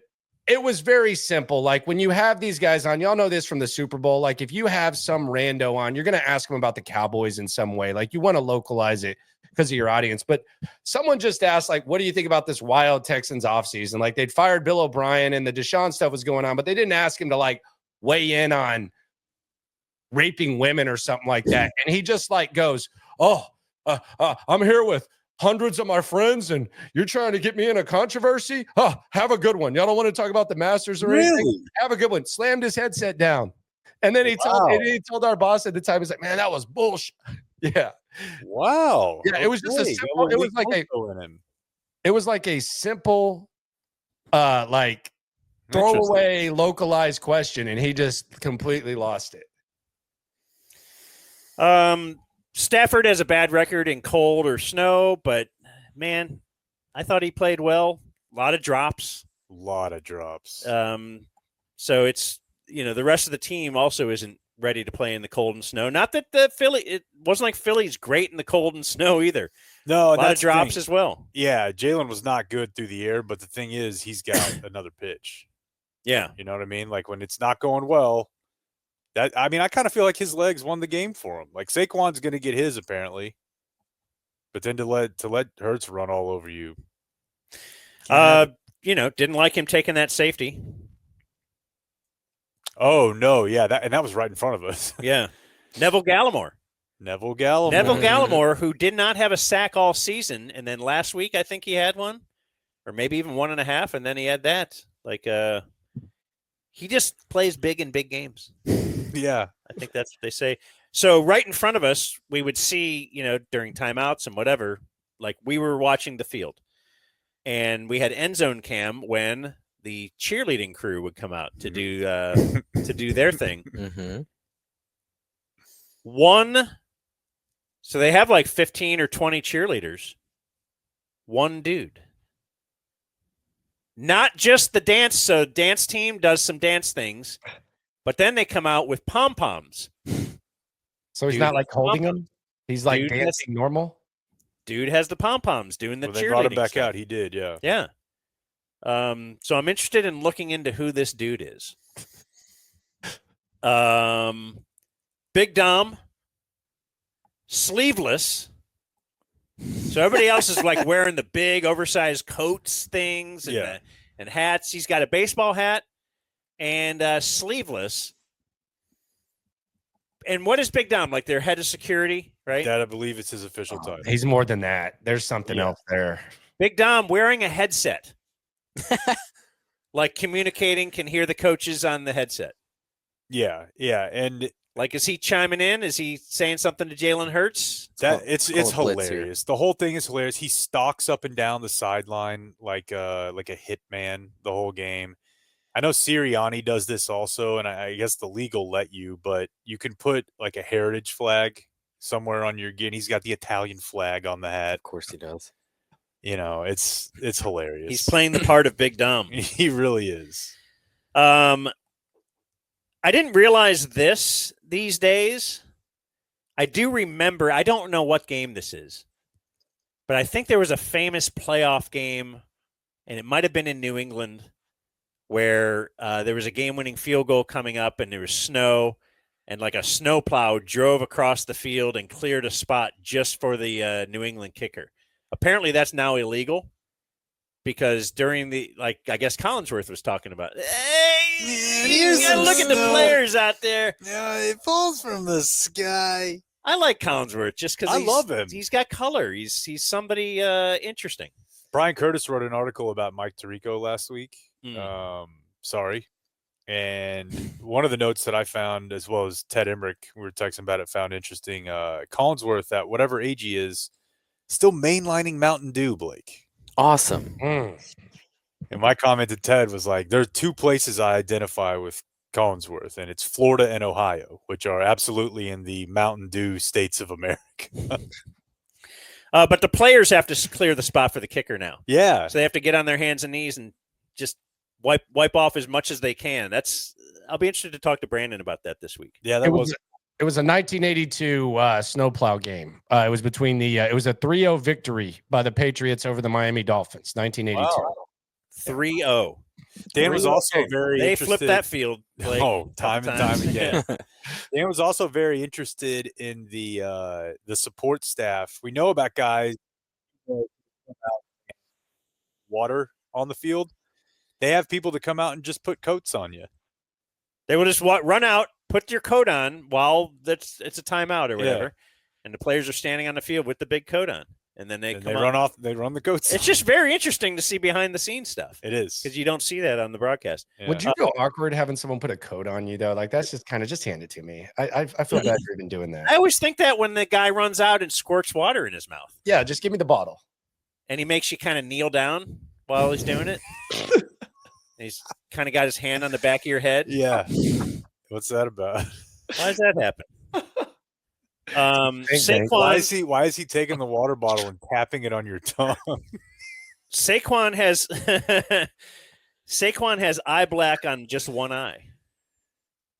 it was very simple. Like when you have these guys on, y'all know this from the Super Bowl. Like if you have some rando on, you're going to ask them about the Cowboys in some way. Like you want to localize it because of your audience. But someone just asked, like, what do you think about this wild Texans offseason? Like they'd fired Bill O'Brien and the Deshaun stuff was going on, but they didn't ask him to like weigh in on raping women or something like that. And he just like goes, I'm here with hundreds of my friends and you're trying to get me in a controversy? Have a good one. Y'all don't want to talk about the Masters or anything? Have a good one. Slammed his headset down. And then he told our boss at the time, he's like, man, that was bullshit. Yeah. Wow. Yeah, it was just a simple, it was like a simple like throwaway localized question, and he just completely lost it. Stafford has a bad record in cold or snow, but man, I thought he played well. A lot of drops. So it's, the rest of the team also isn't ready to play in the cold and snow. Not that it wasn't like Philly's great in the cold and snow either. No, a lot of drops as well. Yeah, Jalen was not good through the air, but the thing is, he's got another pitch. Yeah. You know what I mean? Like when it's not going well, I kind of feel like his legs won the game for him. Like Saquon's going to get his apparently, but then to let Hurts run all over you. Didn't like him taking that safety. Oh no, yeah, that was right in front of us. Yeah, Neville Gallimore. Neville Gallimore, who did not have a sack all season, and then last week I think he had one, or maybe even 1.5, and then he had that. Like, he just plays big in big games. Yeah, I think that's what they say. So right in front of us, we would see, during timeouts and whatever, like we were watching the field, and we had end zone cam when the cheerleading crew would come out to do their thing. Mm-hmm. So they have like 15 or 20 cheerleaders. One dude. Not just the dance. So dance team does some dance things, but then they come out with pom-poms. So he's not like holding them? He's like dancing normal? Dude has the pom-poms doing the cheerleading. They brought him back stuff. out. He did, yeah. Yeah. So I'm interested in looking into who this dude is. Big Dom, sleeveless. So everybody else is like wearing the big oversized coats things and hats. He's got a baseball hat and sleeveless. And what is Big Dom? Like their head of security, right? That I believe it's his official title. He's more than that. There's something else there. Big Dom wearing a headset. Like communicating, can hear the coaches on the headset. Yeah. And like, is he chiming in? Is he saying something to Jalen Hurts? It's hilarious. The whole thing is hilarious. He stalks up and down the sideline like a hitman the whole game. I know Sirianni does this also, and I guess the league will let you, but you can put like a heritage flag somewhere on your gear. And he's got the Italian flag on the hat. Of course he does. It's hilarious. He's playing the part of Big Dom. He really is. I didn't realize this these days. I do remember, I don't know what game this is, but I think there was a famous playoff game, and it might have been in New England, where there was a game-winning field goal coming up, and there was snow, and like a snowplow drove across the field and cleared a spot just for the New England kicker. Apparently that's now illegal because during I guess Collinsworth was talking about, hey, you gotta look at the players out there. Yeah, it falls from the sky. I like Collinsworth just because I love him. He's got color. He's somebody interesting. Brian Curtis wrote an article about Mike Tirico last week. And one of the notes that I found, as well as Ted Emmerich, we were texting about it, found interesting. Collinsworth, at whatever age he is, still mainlining Mountain Dew, Blake. Awesome. And my comment to Ted was like, there are two places I identify with Collinsworth, and it's Florida and Ohio, which are absolutely in the Mountain Dew states of America. But the players have to clear the spot for the kicker now. Yeah. So they have to get on their hands and knees and just wipe off as much as they can. I'll be interested to talk to Brandon about that this week. Yeah, It was a 1982 snowplow game. It was between it was a 3-0 victory by the Patriots over the Miami Dolphins, 1982. Wow. 3-0. Dan was also very They interested. flipped that field. Time and time again. Dan was also very interested in the support staff. We know about guys water on the field. They have people to come out and just put coats on you. They will just run out, put your coat on while it's a timeout or whatever, and the players are standing on the field with the big coat on, and then they run off. They run the coats. It's just very interesting to see behind the scenes stuff. It is because you don't see that on the broadcast. Yeah. Would you feel awkward having someone put a coat on you though? Like that's just kind of just hand it to me. I feel bad for even doing that. I always think that when the guy runs out and squirts water in his mouth. Yeah, just give me the bottle. And he makes you kind of kneel down while he's doing it. He's kind of got his hand on the back of your head. Yeah. What's that about? Why does that happen? Saquon, why is he taking the water bottle and tapping it on your tongue? Saquon has eye black on just one eye.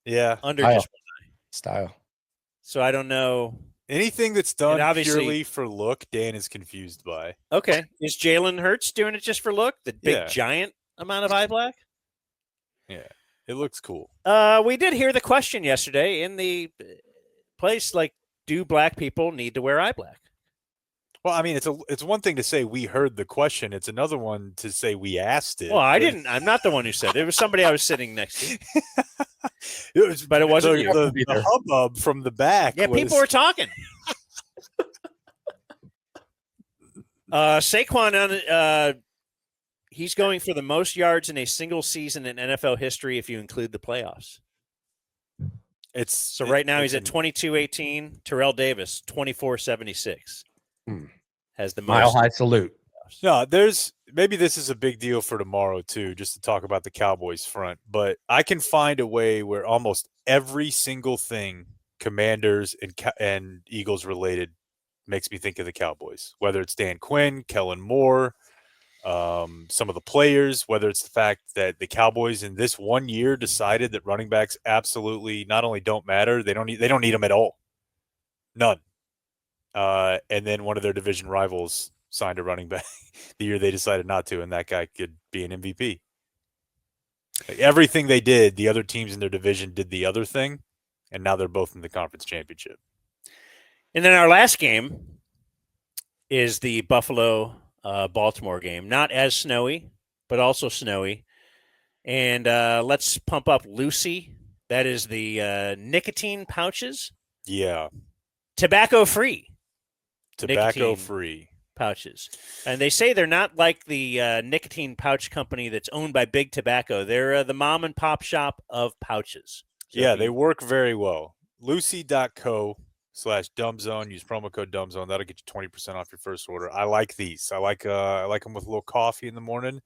Yeah. Under just one eye. Style. So I don't know. Anything that's done purely for look, Dan is confused by. Okay. Is Jalen Hurts doing it just for look? The big giant amount of eye black? Yeah, it looks cool. We did hear the question yesterday in the place, like, do black people need to wear eye black? Well, I mean, it's one thing to say we heard the question. It's another one to say we asked it. Well, I didn't. I'm not the one who said it. It was somebody I was sitting next to. But it wasn't you. The hubbub from the back. Yeah, people were talking. Saquon, he's going for the most yards in a single season in NFL history if you include the playoffs. Right now he's at 22-18. Terrell Davis, 24-76. Has the most. Mile high salute. No, maybe this is a big deal for tomorrow too, just to talk about the Cowboys front. But I can find a way where almost every single thing Commanders and Eagles related makes me think of the Cowboys. Whether it's Dan Quinn, Kellen Moore, some of the players, whether it's the fact that the Cowboys in this 1 year decided that running backs absolutely not only don't matter, they don't need them at all. None. And then one of their division rivals signed a running back the year they decided not to, and that guy could be an MVP. Like, everything they did, the other teams in their division did the other thing, and now they're both in the conference championship. And then our last game is the Buffalo-Baltimore game. Not as snowy, but also snowy. And let's pump up Lucy. That is the nicotine pouches. Yeah. Tobacco-free. Tobacco-free pouches. And they say they're not like the nicotine pouch company that's owned by Big Tobacco. They're the mom and pop shop of pouches. So yeah, they work very well. Lucy.co/dumbzone. Use promo code dumbzone. That'll get you 20% off your first order. I like these. I like them with a little coffee in the morning.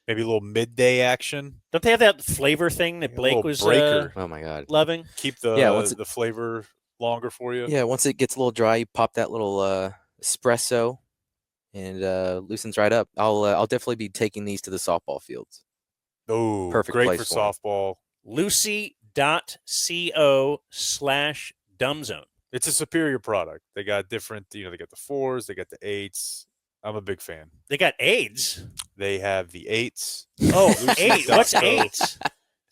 Maybe a little midday action. Don't they have that flavor thing that Blake was oh my God, loving? Keep the flavor longer for you. Yeah, once it gets a little dry, you pop that little espresso, and loosens right up. I'll definitely be taking these to the softball fields. Oh, perfect great place for softball. Lucy.co/dumbzone. It's a superior product. They got different, they got the 4s, they got the 8s. I'm a big fan. They got AIDS. They have the 8s. Oh, 8. What's 8?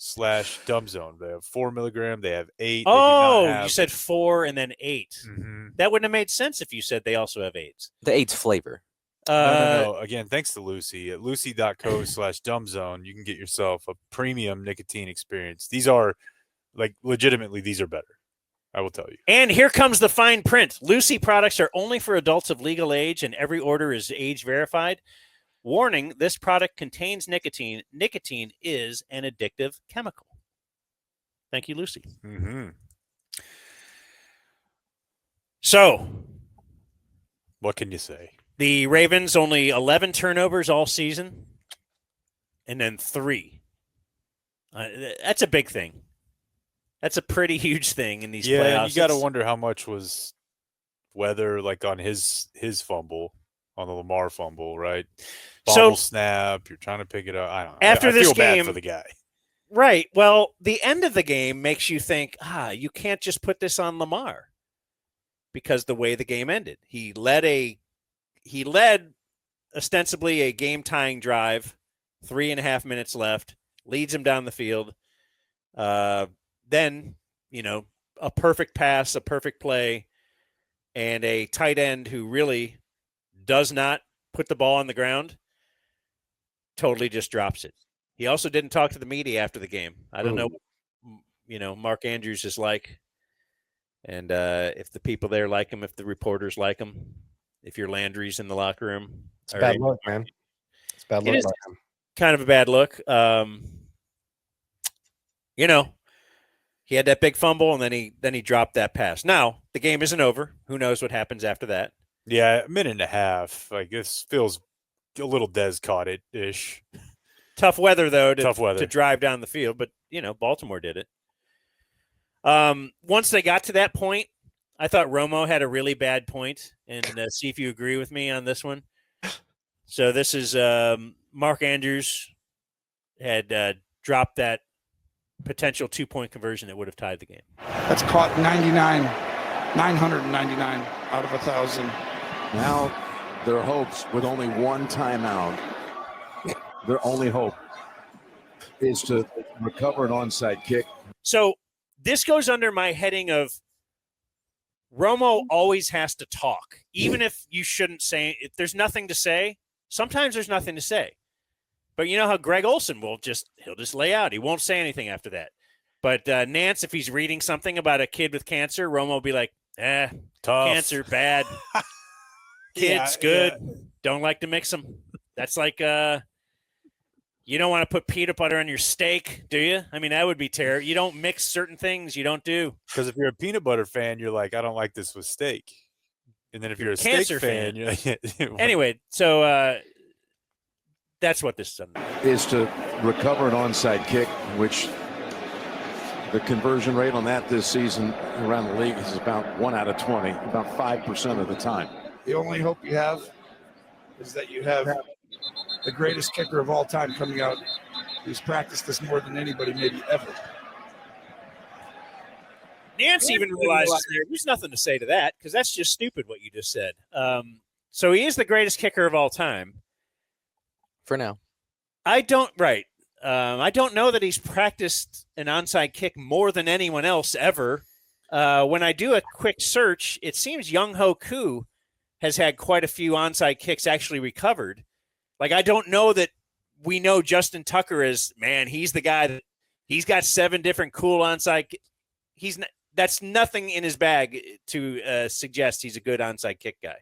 /dumbzone. They have 4 milligram. They have 8. Oh, you said 4 and then 8. Mm-hmm. That wouldn't have made sense if you said they also have 8s. The 8's flavor. No. Again, thanks to Lucy. At lucy.co/dumbzone, you can get yourself a premium nicotine experience. These are, legitimately, these are better. I will tell you. And here comes the fine print. Lucy products are only for adults of legal age, and every order is age verified. Warning, this product contains nicotine. Nicotine is an addictive chemical. Thank you, Lucy. Mm-hmm. So, what can you say? The Ravens only 11 turnovers all season, and then 3. That's a big thing. That's a pretty huge thing in these playoffs. Yeah, you got to wonder how much was weather, on his fumble, on the Lamar fumble, right? Bobble snap, you're trying to pick it up. I don't know. After this feel game, bad for the guy. Right. Well, the end of the game makes you think, you can't just put this on Lamar, because the way the game ended, he led ostensibly a game-tying drive, 3.5 minutes left, leads him down the field. Then, a perfect pass, a perfect play, and a tight end who really does not put the ball on the ground totally just drops it. He also didn't talk to the media after the game. I don't know what, Mark Andrews is like, and if the people there like him, if the reporters like him, if your Landry's in the locker room. It's bad luck, man. It's bad luck. It is kind of a bad look. He had that big fumble, and then he dropped that pass. Now, the game isn't over. Who knows what happens after that? Yeah, a minute and a half. This feels a little Des caught it-ish. Tough weather, though, to drive down the field, but, Baltimore did it. Once they got to that point, I thought Romo had a really bad point, and see if you agree with me on this one. So this is Mark Andrews had dropped that potential 2-point conversion that would have tied the game. That's caught 999 out of 1,000. Now their hopes with only one timeout, their only hope is to recover an onside kick. So this goes under my heading of Romo always has to talk, even if you shouldn't say. If there's nothing to say, sometimes there's nothing to say. But you know how Greg Olson he'll just lay out. He won't say anything after that. But Nance, if he's reading something about a kid with cancer, Romo will be like, tough. Cancer, bad. Kids, good. Don't like to mix them. That's like you don't want to put peanut butter on your steak, do you? I mean, that would be terrible. You don't mix certain things. You don't do. Because if you're a peanut butter fan, you're like, I don't like this with steak. And then if you're a Cancer steak fan, you're like, anyway, so that's what this is to recover an onside kick, which the conversion rate on that this season around the league is about 1 out of 20, about 5% of the time. The only hope you have is that you have the greatest kicker of all time coming out who's practiced this more than anybody maybe ever. Nance even realizes there's nothing to say to that because that's just stupid what you just said. So he is the greatest kicker of all time. For now. I don't know that he's practiced an onside kick more than anyone else ever. When I do a quick search, it seems Young Ho Koo has had quite a few onside kicks actually recovered. Like, I don't know that we know Justin Tucker as, man, he's the guy that he's got 7 different cool onside. That's nothing in his bag to suggest he's a good onside kick guy.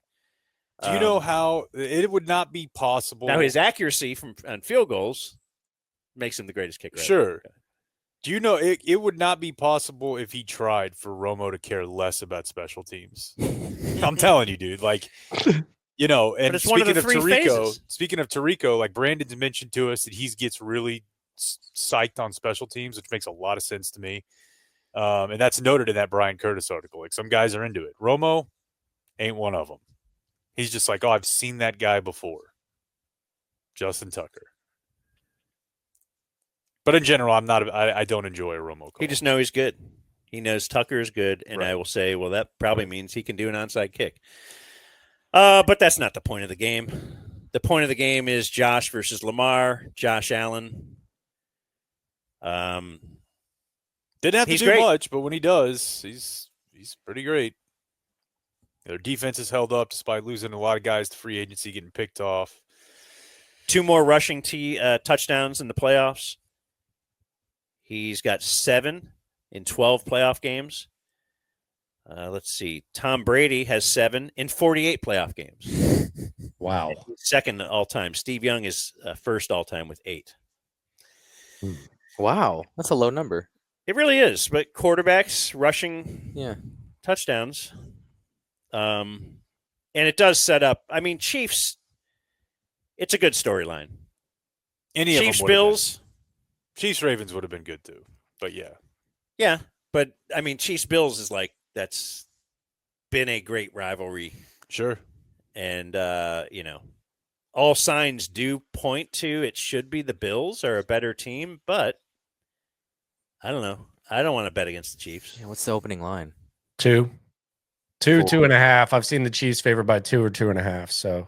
Do you know how it would not be possible? Now, his accuracy on field goals makes him the greatest kicker. Sure. Do you know it would not be possible if he tried for Romo to care less about special teams? I'm telling you, dude. Like, and speaking of Tirico, like Brandon's mentioned to us that he gets really psyched on special teams, which makes a lot of sense to me. And that's noted in that Brian Curtis article. Like, some guys are into it. Romo ain't one of them. He's just like, I've seen that guy before. Justin Tucker. But in general, I don't enjoy a Romo call. He just knows he's good. He knows Tucker is good, and I will say, well, that probably means he can do an onside kick. But that's not the point of the game. The point of the game is Josh versus Lamar, Josh Allen. Didn't have to do great. much, but when he does, he's pretty great. Their defense is held up despite losing a lot of guys to free agency, getting picked off. 2 more rushing touchdowns in the playoffs. He's got 7 in 12 playoff games. Let's see. Tom Brady has 7 in 48 playoff games. Wow. Second all-time. Steve Young is first all-time with 8. Wow. That's a low number. It really is. But quarterbacks rushing touchdowns. And it does set up. I mean, Chiefs, it's a good storyline. Chiefs, Bills. Chiefs, Ravens would have been good too. But yeah. Yeah. But I mean, Chiefs, Bills is like, that's been a great rivalry. Sure. And, all signs do point to it should be the Bills are a better team, but I don't know. I don't want to bet against the Chiefs. Yeah, what's the opening line? 2. 2.5. I've seen the Chiefs favored by 2 or 2.5. So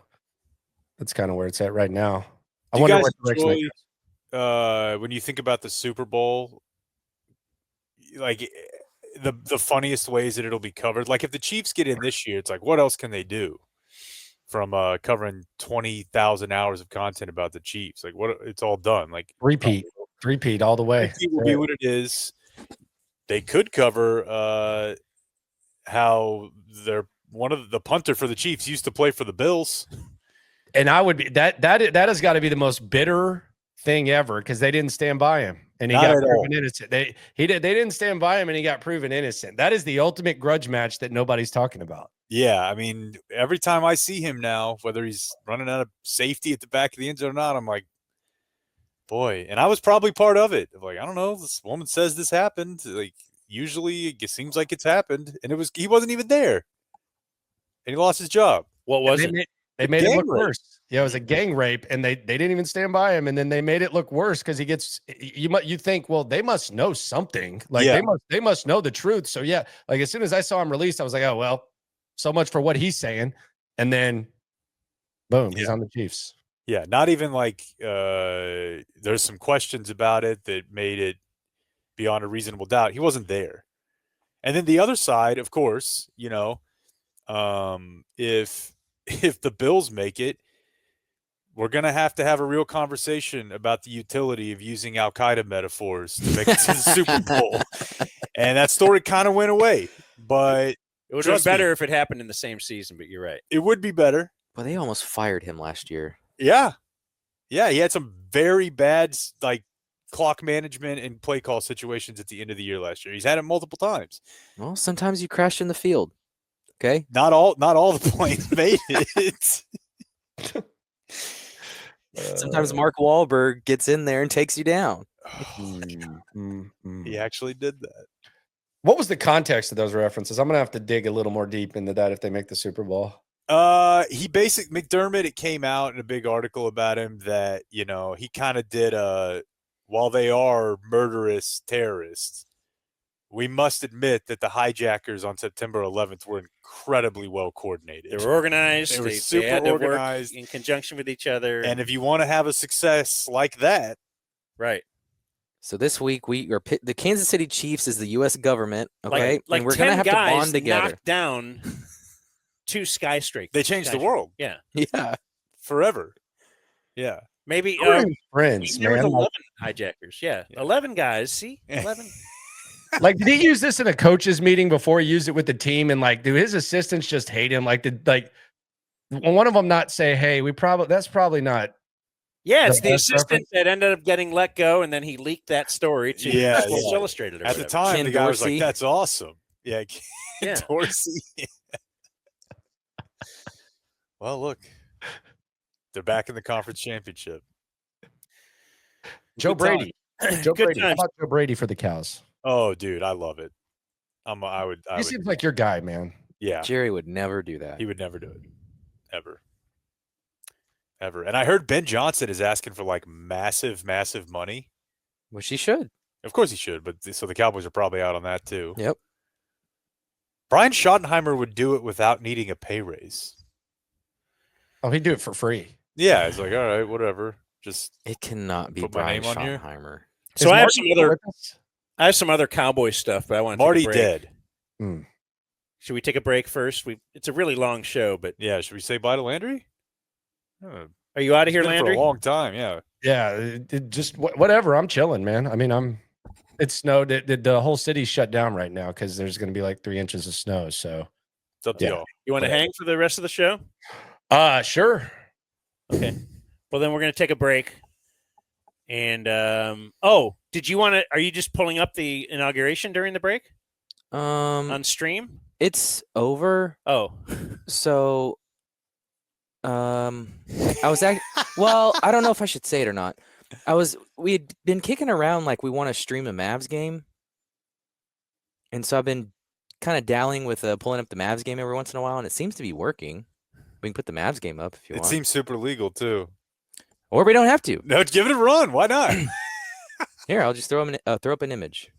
that's kind of where it's at right now. I wonder what direction when you think about the Super Bowl, like the funniest ways that it'll be covered. Like if the Chiefs get in this year, it's like, what else can they do from covering 20,000 hours of content about the Chiefs? Like it's all done. Like repeat all the way. Repeat will be what it is. They could cover how they're one of the punter for the Chiefs used to play for the Bills. And I would be that has got to be the most bitter thing ever because they didn't stand by him and he got proven innocent. They didn't stand by him and he got proven innocent. That is the ultimate grudge match that nobody's talking about. Yeah, I mean, every time I see him now, whether he's running out of safety at the back of the end zone or not, I'm like, boy. And I was probably part of it. Like, I don't know. This woman says this happened. Like, usually it seems like it's happened, and he wasn't even there, and he lost his job. What was it? They made it look worse. Yeah, it was a gang rape, and they didn't even stand by him, and then they made it look worse because he gets. You think, well, they must know something. Like they must know the truth. So yeah, like as soon as I saw him released, I was like, oh well, so much for what he's saying, and then boom, he's on the Chiefs. Yeah, not even like there's some questions about it that made it beyond a reasonable doubt. He wasn't there. And then the other side, of course, if the Bills make it, we're going to have a real conversation about the utility of using Al-Qaeda metaphors to make it to the Super Bowl. And that story kind of went away. But it would have been better if it happened in the same season, but you're right. It would be better. Well, they almost fired him last year. Yeah. Yeah, he had some very bad clock management and play call situations at the end of the year last year. He's had it multiple times. Well, sometimes you crash in the field. Okay? Not all the planes made it. Sometimes Mark Wahlberg gets in there and takes you down. He actually did that. What was the context of those references? I'm going to have to dig a little more deep into that if they make the Super Bowl. McDermott, it came out in a big article about him that, he kind of did while they are murderous terrorists, we must admit that the hijackers on September 11th were incredibly well coordinated. They were organized. They were they super had to organized work in conjunction with each other. And if you want to have a success like that, right. So this week the Kansas City Chiefs is the U.S. government. Okay, like and we're 10 gonna have to guys bond together. knocked down 2 skyscrapers. They changed the world. Yeah, yeah, forever. Yeah, maybe friends, there was man. 11 hijackers. Yeah, 11 guys. See, 11. Like, did he use this in a coaches meeting before he used it with the team? And do his assistants just hate him? Did one of them not say, "Hey, that's probably not." Yeah, it's the assistant that ended up getting let go, and then he leaked that story to Sports Illustrated. At the time, Ken the guy was Dorsey. like, "That's awesome." Yeah, Yeah. Dorsey. Well, look, they're back in the conference championship. Joe Brady. Joe Good Brady. How times. about Joe Brady for the Cows? Oh, dude, I love it. I He would. seems like your guy, man. Yeah, Jerry would never do that. he would never do it, ever. And I heard Ben Johnson is asking for massive, massive money. Which he should. Of course he should, but so the Cowboys are probably out on that too. Yep. Brian Schottenheimer would do it without needing a pay raise. Oh, he'd do it for free. Yeah, it's like, all right, whatever. Just It cannot be put my Brian name on here. Schottenheimer. So I have some other Cowboy stuff, but I want to Marty take a break. dead. Should we take a break first? It's a really long show, but Yeah, should we say bye to Landry? are you out of here, It's been Landry? for a long time, yeah. Yeah, just whatever. I'm chilling, man. I mean, it snowed. The whole city's shut down right now because there's going to be 3 inches of snow. So It's up to y'all. You want to hang for the rest of the show? Sure. Okay. Well, then we're going to take a break. And did you want to? Are you just pulling up the inauguration during the break on stream? It's over. Oh, So I was well, I don't know if I should say it or not. We had been kicking around we want to stream a Mavs game. And so I've been kind of dallying with pulling up the Mavs game every once in a while, and it seems to be working. We can put the Mavs game up if you It want. seems super legal too. Or we don't have to. No, give it a run. Why not? Here, I'll just throw up an image.